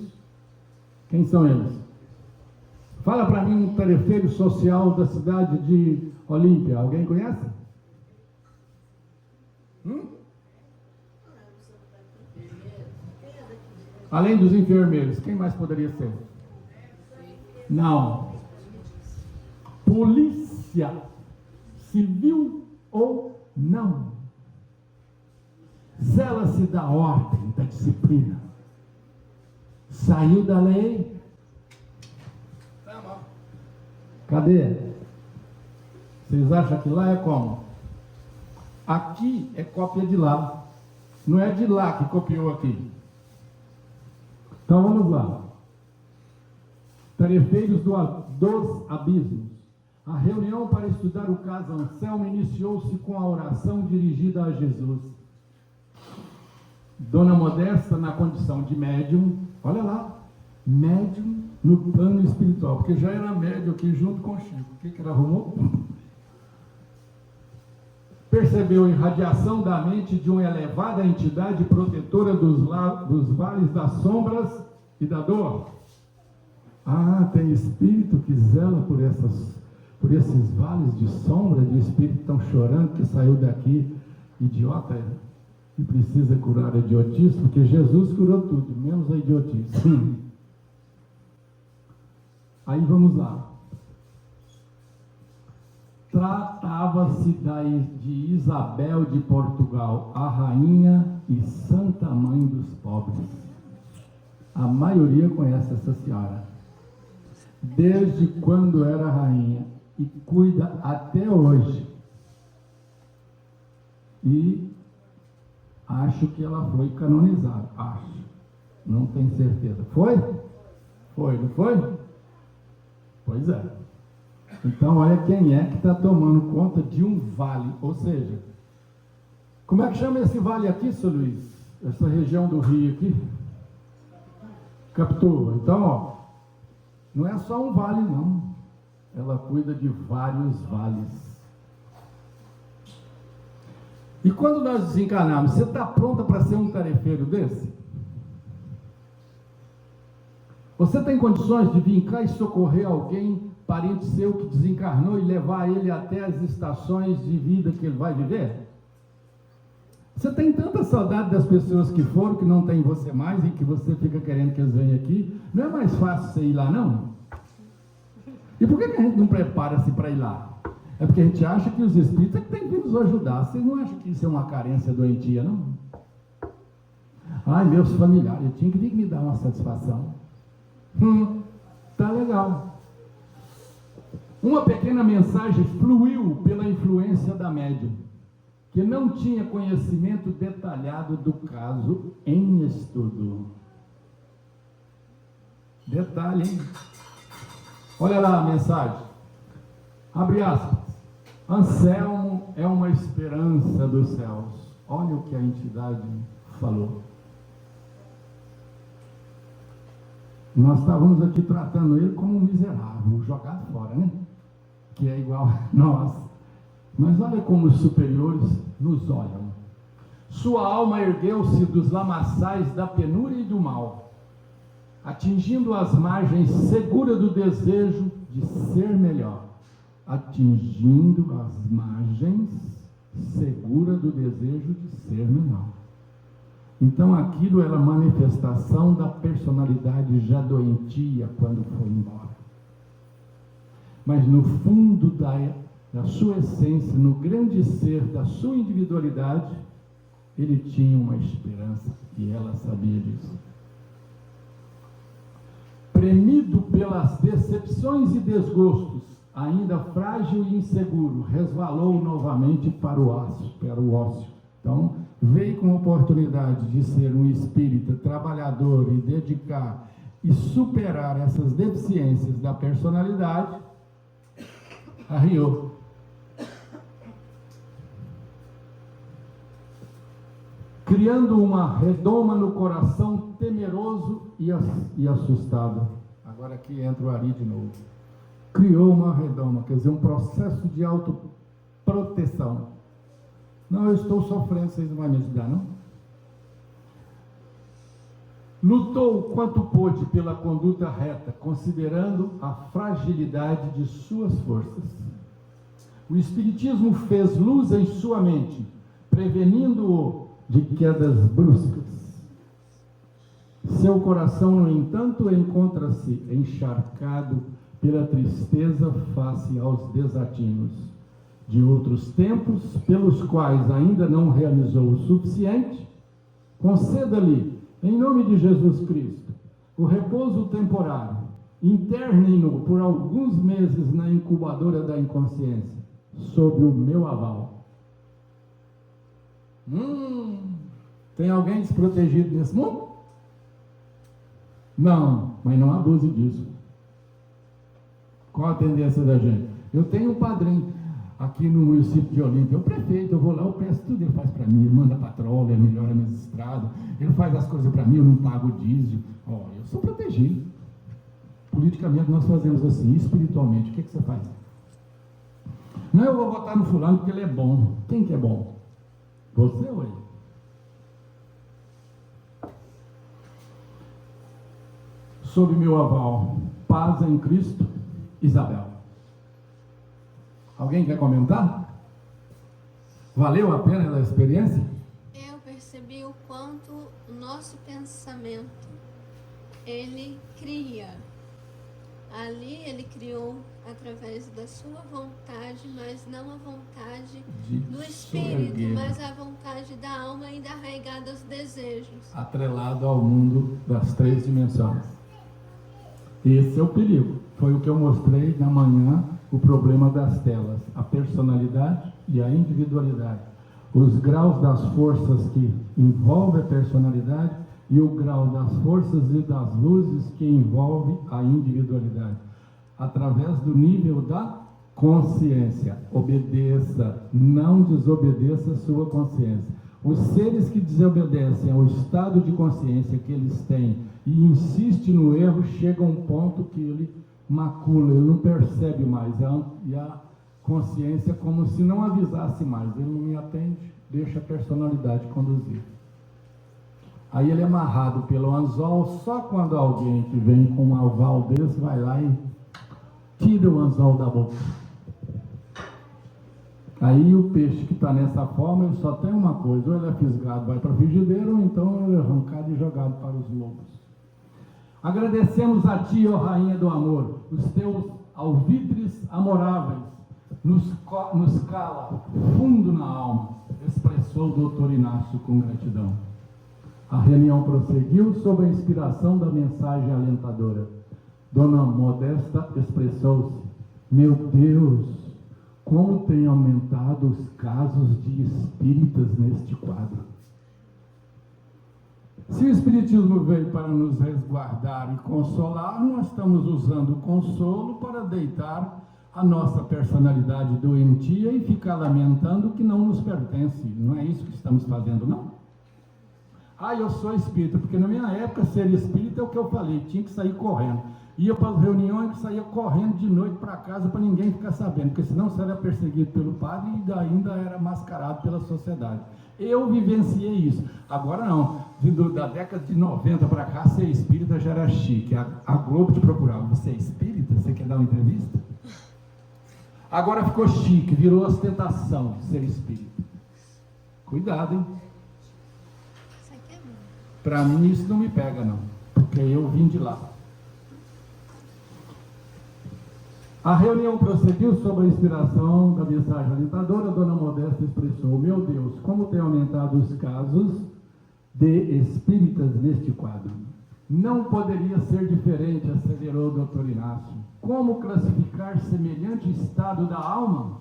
Quem são eles? Fala para mim um tarefeiro social da cidade de Olímpia. Alguém conhece? Além dos enfermeiros, quem mais poderia ser? Não. Polícia civil ou não. Zela-se da ordem, da disciplina. Saiu da lei. Cadê? Vocês acham que lá é como? Aqui é cópia de lá. Não é de lá que copiou aqui. Então vamos lá. Tarefeiros dos abismos. A reunião para estudar o caso Anselmo iniciou-se com a oração dirigida a Jesus. Dona Modesta, na condição de médium, olha lá, médium no plano espiritual, porque já era médium aqui junto com o Chico. O que ela arrumou? Percebeu a irradiação da mente de uma elevada entidade protetora dos vales das sombras e da dor. Ah, tem espírito que zela por esses vales de sombra, de espírito que estão chorando, que saiu daqui idiota, e precisa curar a idiotice, porque Jesus curou tudo, menos a idiotice. Aí vamos lá. Tratava-se de Isabel de Portugal, a rainha e santa mãe dos pobres. A maioria conhece essa senhora. Desde quando era rainha e cuida até hoje. E acho que ela foi canonizada. Acho. Não tenho certeza. Foi? Foi, não foi? Pois é. Então, olha quem é que está tomando conta de um vale. Ou seja, como é que chama esse vale aqui, seu Luiz? Essa região do Rio aqui? Captura. Então, ó, não é só um vale, não. Ela cuida de vários vales. E quando nós desencarnarmos, você está pronta para ser um tarefeiro desse? Você tem condições de vir cá e socorrer alguém, parente seu que desencarnou, e levar ele até as estações de vida que ele vai viver? Você tem tanta saudade das pessoas que foram, que não tem você mais, e que você fica querendo que eles venham aqui. Não é mais fácil você ir lá, não? E por que a gente não prepara-se para ir lá? É porque a gente acha que os espíritos é que tem que nos ajudar. Vocês não acham que isso é uma carência doentia, não? Ai, meus familiares, eu tinha que vir me dar uma satisfação. Tá legal. Uma pequena mensagem fluiu pela influência da médium, que não tinha conhecimento detalhado do caso em estudo. Detalhe, hein? Olha lá a mensagem. Abre aspas. Anselmo é uma esperança dos céus. Olha o que a entidade falou. Nós estávamos aqui tratando ele como um miserável, jogado fora, né? Que é igual a nós. Mas olha como os superiores nos olham. Sua alma ergueu-se dos lamaçais da penúria e do mal, atingindo as margens seguras do desejo de ser melhor. Atingindo as margens seguras do desejo de ser melhor. Então aquilo era manifestação da personalidade já doentia quando foi embora. Mas no fundo da sua essência, no grande ser da sua individualidade, ele tinha uma esperança e ela sabia disso. Premido pelas decepções e desgostos, ainda frágil e inseguro, resvalou novamente para o ócio. Então, veio com a oportunidade de ser um espírita trabalhador e dedicar e superar essas deficiências da personalidade, arriou. Criando uma redoma no coração temeroso e assustado. Agora aqui entra o Ari de novo. Criou uma redoma, quer dizer, um processo de autoproteção. Não, eu estou sofrendo, vocês não vão me ajudar, não? Lutou quanto pôde pela conduta reta, considerando a fragilidade de suas forças. O Espiritismo fez luz em sua mente, prevenindo-o de quedas bruscas. Seu coração, no entanto, encontra-se encharcado pela tristeza face aos desatinos de outros tempos, pelos quais ainda não realizou o suficiente. Conceda-lhe, em nome de Jesus Cristo, o repouso temporário. Internem-no por alguns meses na incubadora da inconsciência, sob o meu aval. Tem alguém desprotegido nesse mundo? Não, mas não abuse disso. Qual a tendência da gente? Eu tenho um padrinho aqui no município de Olímpia, o prefeito, eu vou lá, eu peço tudo, ele faz para mim, ele manda patrulha, melhora minhas estradas, ele faz as coisas para mim, eu não pago o diesel. Eu sou protegido. Politicamente nós fazemos assim, espiritualmente, o que você faz? Não, eu vou votar no fulano porque ele é bom. Quem que é bom? Você ou ele? Sob meu aval, paz em Cristo, Isabel. Alguém quer comentar? Valeu a pena a experiência? Eu percebi o quanto o nosso pensamento, ele cria Ali ele criou através da sua vontade, mas não a vontade De do espírito, soerguer, mas a vontade da alma ainda arraigada aos desejos. atrelado ao mundo das 3 dimensões. Esse é o perigo. Foi o que eu mostrei na manhã, o problema das telas, a personalidade e a individualidade. Os graus das forças que envolvem a personalidade e o grau das forças e das luzes que envolve a individualidade. Através do nível da consciência. Obedeça, não desobedeça a sua consciência. Os seres que desobedecem ao estado de consciência que eles têm e insistem no erro, chega a um ponto que ele macula, ele não percebe mais. E a consciência como se não avisasse mais. Ele não me atende, deixa a personalidade conduzir. Aí ele é amarrado pelo anzol, só quando alguém que vem com um aval desse vai lá e tira o anzol da boca. Aí o peixe que está nessa forma, ele só tem uma coisa: ou ele é fisgado, vai para a frigideira, ou então ele é arrancado e jogado para os lobos. Agradecemos a Ti, ó Rainha do Amor, os Teus alvitres amoráveis, nos cala fundo na alma, expressou o doutor Inácio com gratidão. A reunião prosseguiu sob a inspiração da mensagem alentadora. Dona Modesta expressou-se: meu Deus, como tem aumentado os casos de espíritas neste quadro. Se o Espiritismo veio para nos resguardar e consolar, nós estamos usando o consolo para deitar a nossa personalidade doentia e ficar lamentando que não nos pertence. Não é isso que estamos fazendo, não? Ah, eu sou espírita, porque na minha época ser espírita é o que eu falei, tinha que sair correndo. Ia para as reuniões e saía correndo de noite para casa para ninguém ficar sabendo, porque senão você era perseguido pelo padre e ainda era mascarado pela sociedade. Eu vivenciei isso. Agora não, da década de 90 para cá, ser espírita já era chique. A Globo te procurava: você é espírita? Você quer dar uma entrevista? Agora ficou chique, virou ostentação ser espírita. Cuidado, hein? Para mim isso não me pega, não, porque eu vim de lá. A reunião prosseguiu sob a inspiração da mensagem alentadora. Dona Modesta expressou: meu Deus, como tem aumentado os casos de espíritas neste quadro. Não poderia ser diferente, acelerou o doutor Inácio. Como classificar semelhante estado da alma?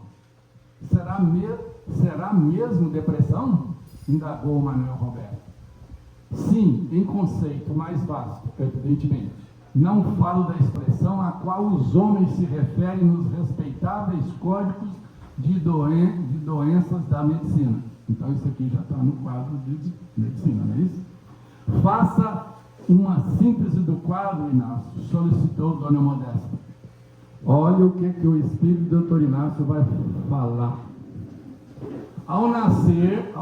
Será mesmo depressão? Indagou Manuel Roberto. Sim, em conceito mais vasto, evidentemente. Não falo da expressão a qual os homens se referem nos respeitáveis códigos de doenças da medicina. Então isso aqui já está no quadro de medicina, não é isso? Faça uma síntese do quadro, Inácio, solicitou Dona Modesta. Olha o que o Espírito do Dr. Inácio vai falar. Ao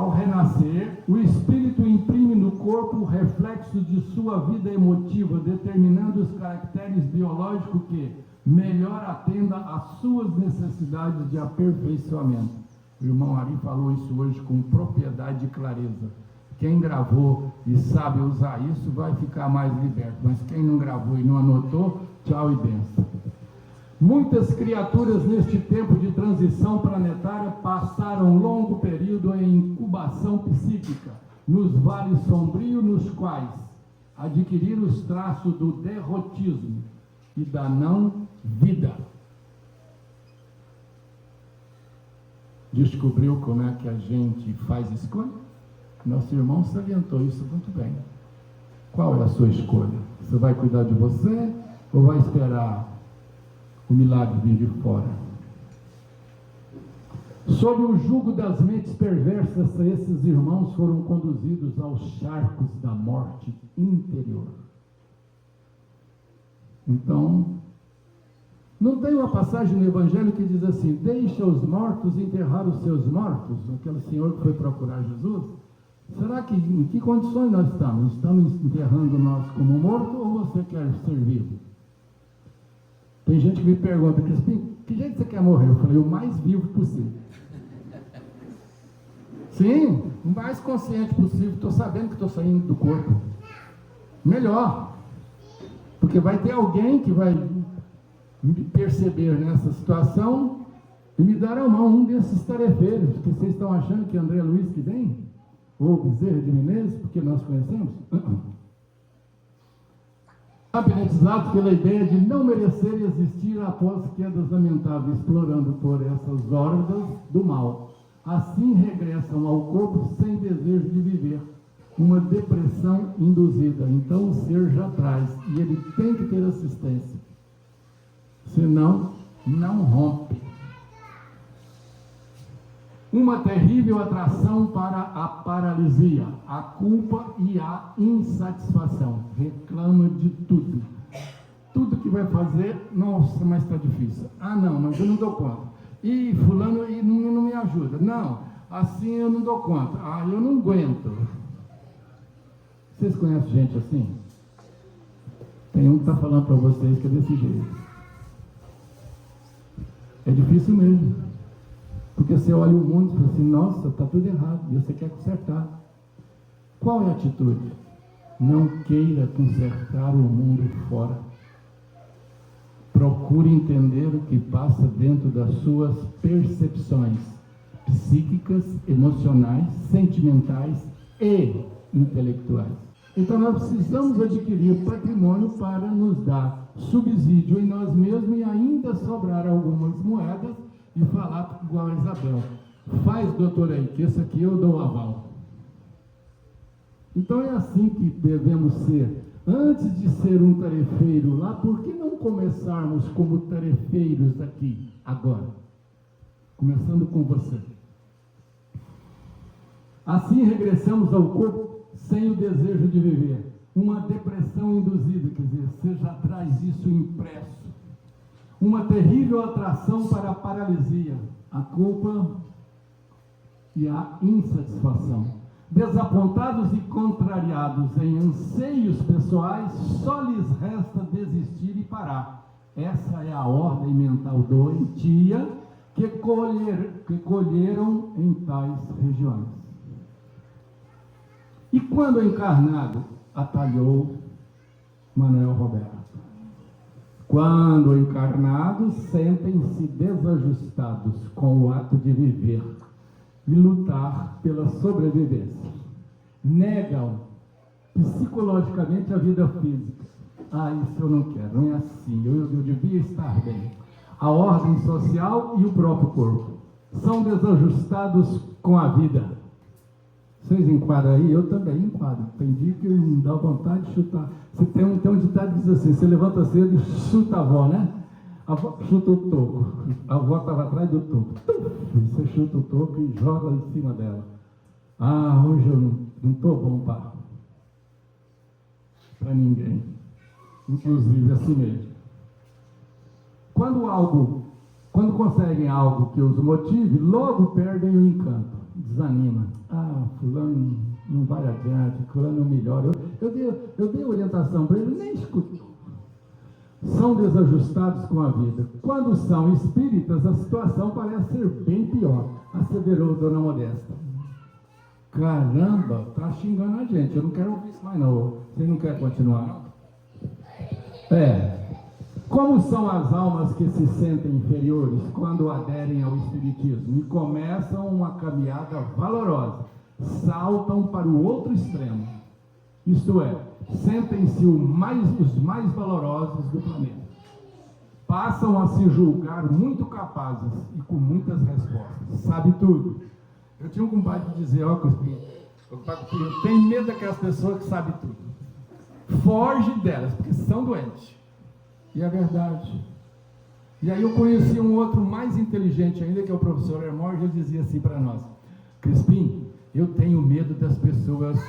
renascer, o Espírito imprime no corpo o reflexo de sua vida emotiva, determinando os caracteres biológicos que melhor atenda às suas necessidades de aperfeiçoamento. O irmão Ari falou isso hoje com propriedade e clareza. Quem gravou e sabe usar isso vai ficar mais liberto, mas quem não gravou e não anotou, tchau e benção. Muitas criaturas neste tempo de transição planetária passaram longo período em incubação psíquica, nos vales sombrios nos quais adquiriram os traços do derrotismo e da não-vida. Descobriu como é que a gente faz escolha? Nosso irmão salientou isso muito bem. Qual é a sua escolha? Você vai cuidar de você ou vai esperar o milagre vir de fora? Sob o jugo das mentes perversas, esses irmãos foram conduzidos aos charcos da morte interior. Então, não tem uma passagem no Evangelho que diz assim: deixa os mortos enterrar os seus mortos? Aquele senhor que foi procurar Jesus. Será que, em que condições nós estamos? Estamos enterrando nós como morto ou você quer ser vivo? Tem gente que me pergunta: Crispim, que jeito você quer morrer? Eu falei: o mais vivo possível. Sim, o mais consciente possível. Estou sabendo que estou saindo do corpo. Melhor. Porque vai ter alguém que vai me perceber nessa situação e me dar a mão um desses tarefeiros, que vocês estão achando que é André Luiz que vem? Ou Bezerra de Menezes, porque nós conhecemos? Habilitados pela ideia de não merecer existir após quedas lamentáveis, explorando por essas órbitas do mal. Assim regressam ao corpo sem desejo de viver. Uma depressão induzida. Então o ser já traz, e ele tem que ter assistência. Senão, não rompe. Uma terrível atração para a paralisia, a culpa e a insatisfação. Reclama de tudo. Tudo que vai fazer, nossa, mas está difícil. Ah, não, mas eu não dou conta. E fulano não me ajuda. Não, assim eu não dou conta. Ah, eu não aguento. Vocês conhecem gente assim? Tem um que está falando para vocês que é desse jeito. É difícil mesmo. Porque você olha o mundo e fala assim, nossa, está tudo errado, e você quer consertar. Qual é a atitude? Não queira consertar o mundo fora. Procure entender o que passa dentro das suas percepções psíquicas, emocionais, sentimentais e intelectuais. Então nós precisamos adquirir patrimônio para nos dar subsídio em nós mesmos e ainda sobrar algumas moedas e falar igual a Isabel. Faz, doutor, aí, que esse aqui eu dou aval. Então é assim que devemos ser. Antes de ser um tarefeiro lá, por que não começarmos como tarefeiros aqui, agora? Começando com você. Assim regressamos ao corpo sem o desejo de viver. Uma depressão induzida, quer dizer, você já traz isso impresso. Uma terrível atração para a paralisia, a culpa e a insatisfação. Desapontados e contrariados em anseios pessoais, só lhes resta desistir e parar. Essa é a ordem mental doentia que colheram em tais regiões. E quando encarnado, atalhou Manuel Roberto. Quando encarnados, sentem-se desajustados com o ato de viver e lutar pela sobrevivência. Negam psicologicamente a vida física. Ah, isso eu não quero, não é assim, eu devia estar bem. A ordem social e o próprio corpo. São desajustados com a vida. Vocês enquadram aí? Eu também enquadro. Tem dia que me dá vontade de chutar. Você tem um ditado que diz assim, você levanta cedo e chuta a avó, né? A avó chuta o toco. A avó estava atrás do toco. Você chuta o toco e joga em cima dela. Ah, hoje eu não estou bom para ninguém. Inclusive a si mesmo. Quando conseguem algo que os motive, logo perdem o encanto. Desanima. Ah, fulano não vai adiante, fulano melhora. Eu dei orientação para ele, nem escutou. São desajustados com a vida. Quando são espíritas, a situação parece ser bem pior, asseverou Dona Modesta. Caramba, tá xingando a gente, eu não quero ouvir isso mais não. Você não quer continuar, não? Como são as almas que se sentem inferiores quando aderem ao Espiritismo e começam uma caminhada valorosa, saltam para o outro extremo, isto é, sentem-se os mais valorosos do planeta. Passam a se julgar muito capazes e com muitas respostas. Sabe tudo. Eu tinha um compadre que dizia, eu tenho medo daquelas pessoas que sabem tudo. Foge delas, porque são doentes. E é verdade. E aí eu conheci um outro mais inteligente ainda, que é o professor Hermógenes, ele dizia assim para nós, Crispim, eu tenho medo das pessoas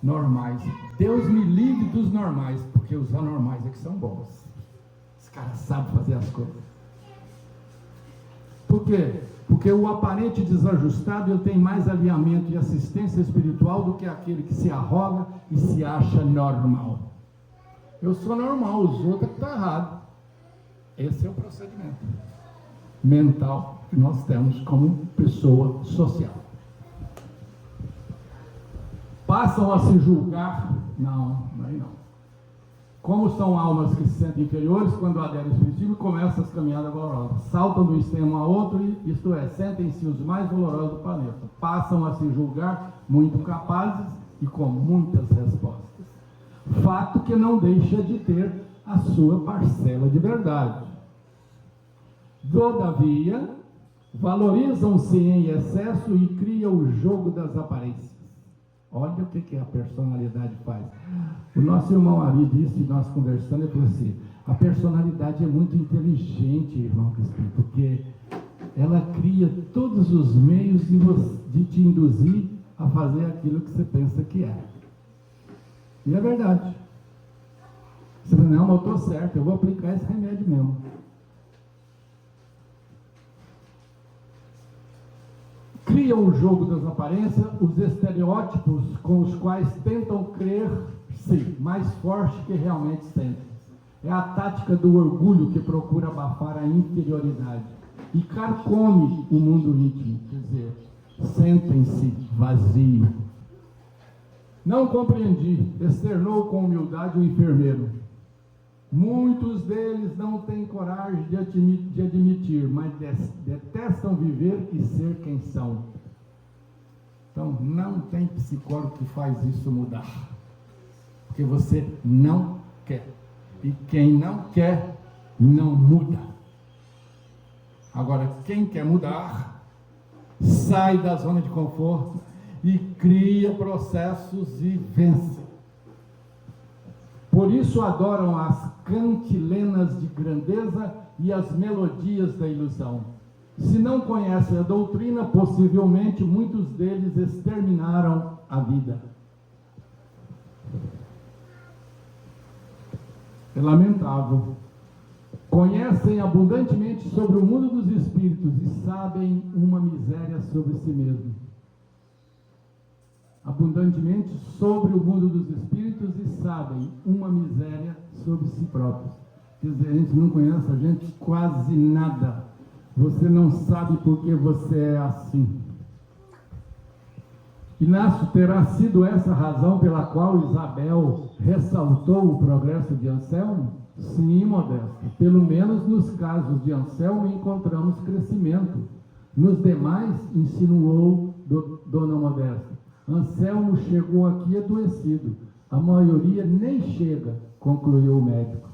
normais. Deus me livre dos normais, porque os anormais é que são bons. Os caras sabem fazer as coisas. Por quê? Porque o aparente desajustado, ele tem mais alinhamento e assistência espiritual do que aquele que se arroga e se acha normal. Eu sou normal, os outros estão errados. Esse é o procedimento mental que nós temos como pessoa social. Passam a se julgar, não, aí não. Como são almas que se sentem inferiores, quando aderem ao Espiritismo, começam as caminhadas valorosas. Saltam do extremo a outro, isto é, sentem-se os mais valorosos do planeta. Passam a se julgar muito capazes e com muitas respostas. Fato que não deixa de ter a sua parcela de verdade. Todavia, valorizam-se em excesso e criam o jogo das aparências. Olha o que a personalidade faz. O nosso irmão Ari disse, nós conversando, ele falou assim, a personalidade é muito inteligente, irmão Crispim, porque ela cria todos os meios de te induzir a fazer aquilo que você pensa que é. E é verdade. Você fala, não, mas eu estou certo, eu vou aplicar esse remédio mesmo. Criam o jogo das aparências, os estereótipos com os quais tentam crer-se mais forte que realmente sentem. É a tática do orgulho que procura abafar a inferioridade e carcome o mundo íntimo, quer dizer, sentem-se vazio. Não compreendi, externou com humildade o enfermeiro. Muitos deles não têm coragem de admitir, mas detestam viver e ser quem são. Então, não tem psicólogo que faz isso mudar. Porque você não quer. E quem não quer, não muda. Agora, quem quer mudar, sai da zona de conforto e cria processos e vence. Por isso adoram as cantilenas de grandeza e as melodias da ilusão. Se não conhecem a doutrina, possivelmente muitos deles exterminaram a vida. É lamentável. Conhecem abundantemente sobre o mundo dos espíritos e sabem uma miséria sobre si mesmo. Abundantemente sobre o mundo dos espíritos e sabem uma miséria sobre si próprios. Quer dizer, a gente não conhece a gente quase nada. Você não sabe por que você é assim. Inácio, terá sido essa razão pela qual Isabel ressaltou o progresso de Anselmo? Sim, Modesto. Pelo menos nos casos de Anselmo encontramos crescimento. Nos demais, insinuou Dona Modesta, Anselmo chegou aqui adoecido. A maioria nem chega, concluiu o médico.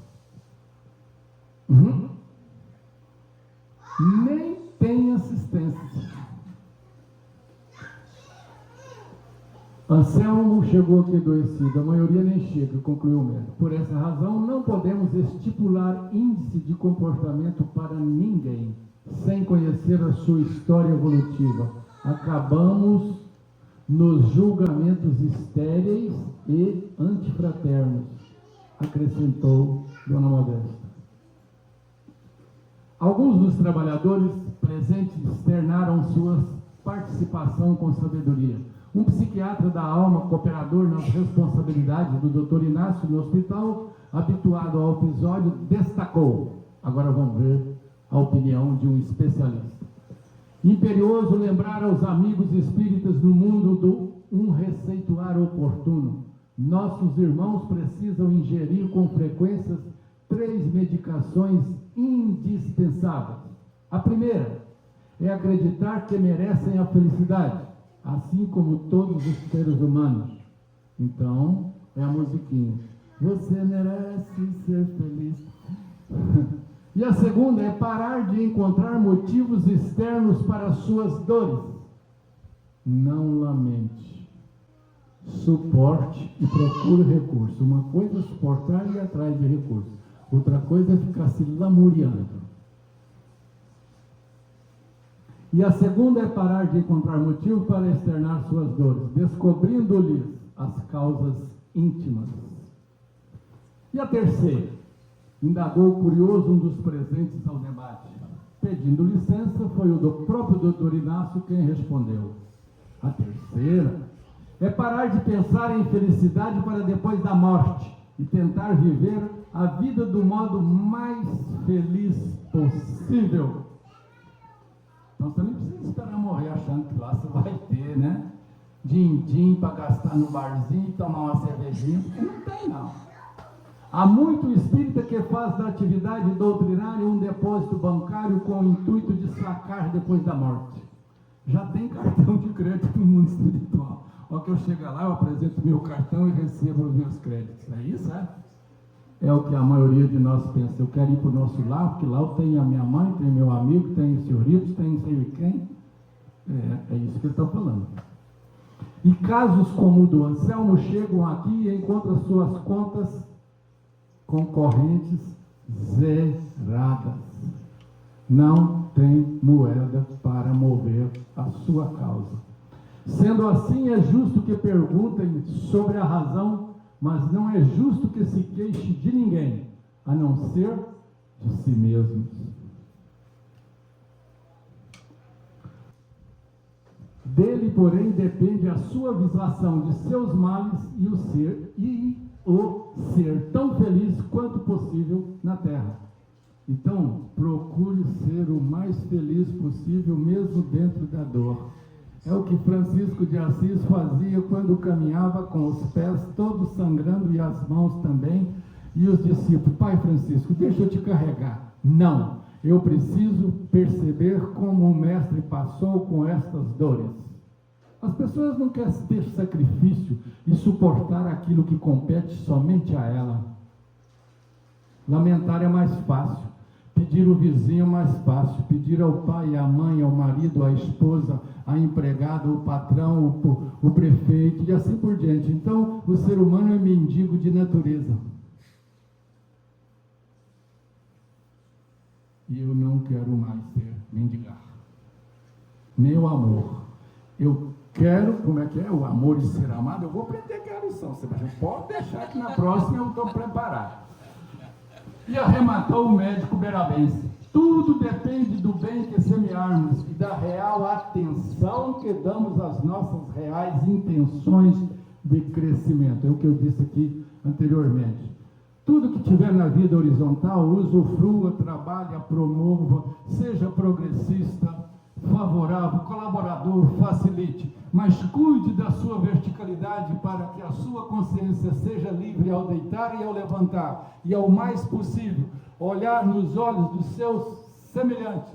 Nem tem assistência. Anselmo chegou aqui adoecido, a maioria nem chega, concluiu o médico. Por essa razão, não podemos estipular índice de comportamento para ninguém, sem conhecer a sua história evolutiva. Acabamos nos julgamentos estéreis e antifraternos, acrescentou Dona Modesta. Alguns dos trabalhadores presentes externaram sua participação com sabedoria. Um psiquiatra da alma, cooperador nas responsabilidades do Dr. Inácio no hospital, habituado ao episódio, destacou. Agora vamos ver a opinião de um especialista. Imperioso lembrar aos amigos espíritas no mundo do um receituar oportuno. Nossos irmãos precisam ingerir com frequência 3 medicações indispensáveis. A primeira é acreditar que merecem a felicidade, assim como todos os seres humanos. Então, é a musiquinha. Você merece ser feliz. E a segunda é parar de encontrar motivos externos para suas dores. Não lamente. Suporte e procure recurso. Uma coisa é suportar e ir atrás de recurso. Outra coisa é ficar se lamuriando. E a segunda é parar de encontrar motivo para externar suas dores, descobrindo-lhes as causas íntimas. E a terceira? Indagou curioso um dos presentes ao debate. Pedindo licença, foi o próprio doutor Inácio quem respondeu. A terceira é parar de pensar em felicidade para depois da morte e tentar viver a vida do modo mais feliz possível. Então você não precisa esperar morrer achando que lá você vai ter, né? Din-din para gastar no barzinho e tomar uma cervejinha, porque não tem não. Há muito espírita que faz da atividade doutrinária um depósito bancário com o intuito de sacar depois da morte. Já tem cartão de crédito no mundo espiritual. Ó, que eu chego lá, eu apresento meu cartão e recebo os meus créditos. É isso, é? É o que a maioria de nós pensa. Eu quero ir para o nosso lar, porque lá eu tenho a minha mãe, tenho meu amigo, tenho o senhor Rito, tenho não sei quem. É isso que ele está falando. E casos como o do Anselmo chegam aqui e encontram suas contas concorrentes zeradas. Não tem moeda para mover a sua causa. Sendo assim, é justo que perguntem sobre a razão, mas não é justo que se queixe de ninguém, a não ser de si mesmos. Dele, porém, depende a suavização de seus males e o ser tão feliz quanto possível na terra. Então, procure ser o mais feliz possível, mesmo dentro da dor. É o que Francisco de Assis fazia quando caminhava com os pés todos sangrando e as mãos também. E os discípulos: Pai Francisco, deixa eu te carregar. Não, eu preciso perceber como o Mestre passou com estas dores. As pessoas não querem ter sacrifício e suportar aquilo que compete somente a ela. Lamentar é mais fácil, pedir o vizinho é mais fácil, pedir ao pai, à mãe, ao marido, à esposa, à empregada, o patrão, o prefeito e assim por diante. Então, o ser humano é mendigo de natureza. E eu não quero mais ser mendigar. Nem o amor. Eu quero, como é que é? O amor e ser amado. Eu vou aprender que é a lição. Você pode deixar que na próxima eu estou preparado. E arrematou o médico berabense: tudo depende do bem que semearmos e da real atenção que damos às nossas reais intenções de crescimento. É o que eu disse aqui anteriormente. Tudo que tiver na vida horizontal, usufrua, trabalha, promova, seja progressista, favorável, colaborador, facilite, mas cuide da sua verticalidade para que a sua consciência seja livre ao deitar e ao levantar, e ao mais possível olhar nos olhos dos seus semelhantes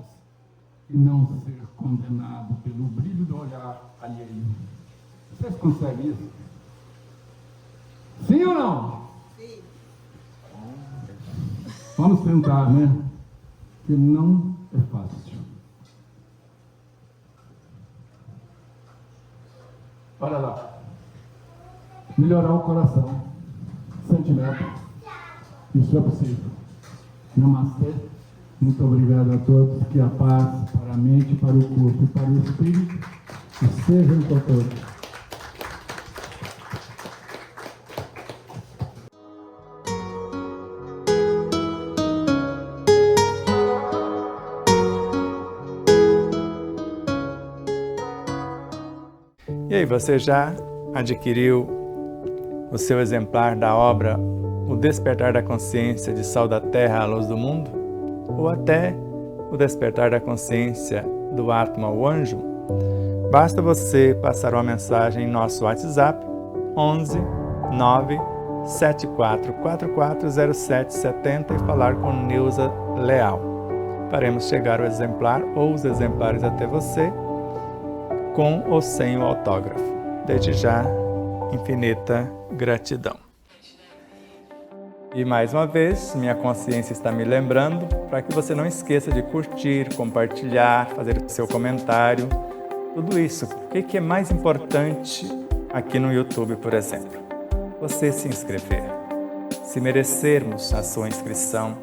e não ser condenado pelo brilho do olhar alheio. Vocês conseguem isso? Sim ou não? Sim. Vamos tentar, né? Que não é fácil. Olha lá. Melhorar o coração, sentimento. Isso é possível. Namastê. Muito obrigado a todos. Que a paz para a mente, para o corpo e para o espírito estejam com todos. E aí, você já adquiriu o seu exemplar da obra O Despertar da Consciência de Sal da Terra à Luz do Mundo? Ou até O Despertar da Consciência do Atma, o Anjo? Basta você passar uma mensagem em nosso WhatsApp 11 9 74440770 e falar com Neuza Leal. Faremos chegar o exemplar ou os exemplares até você, com ou sem o autógrafo. Desde já, infinita gratidão. E mais uma vez, minha consciência está me lembrando para que você não esqueça de curtir, compartilhar, fazer o seu comentário. Tudo isso. O que é mais importante aqui no YouTube, por exemplo? Você se inscrever. Se merecermos a sua inscrição.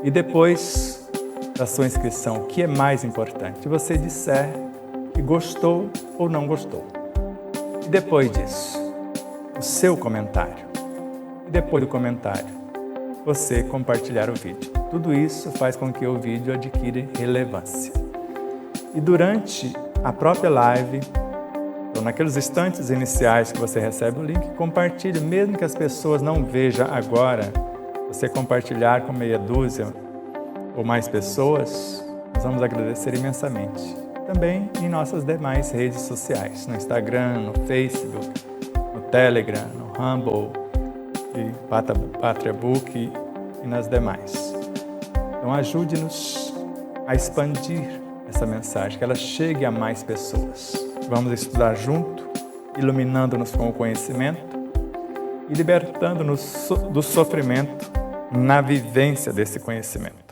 E depois da sua inscrição, o que é mais importante? Você disser que gostou ou não gostou. E depois disso, o seu comentário. E depois do comentário, você compartilhar o vídeo. Tudo isso faz com que o vídeo adquira relevância. E durante a própria live, ou naqueles instantes iniciais que você recebe o link, compartilhe, mesmo que as pessoas não vejam agora. Você compartilhar com meia dúzia ou mais pessoas, nós vamos agradecer imensamente. Também em nossas demais redes sociais, no Instagram, no Facebook, no Telegram, no Rumble, Pátria Book e nas demais. Então ajude-nos a expandir essa mensagem, que ela chegue a mais pessoas. Vamos estudar junto, iluminando-nos com o conhecimento e libertando-nos do sofrimento na vivência desse conhecimento.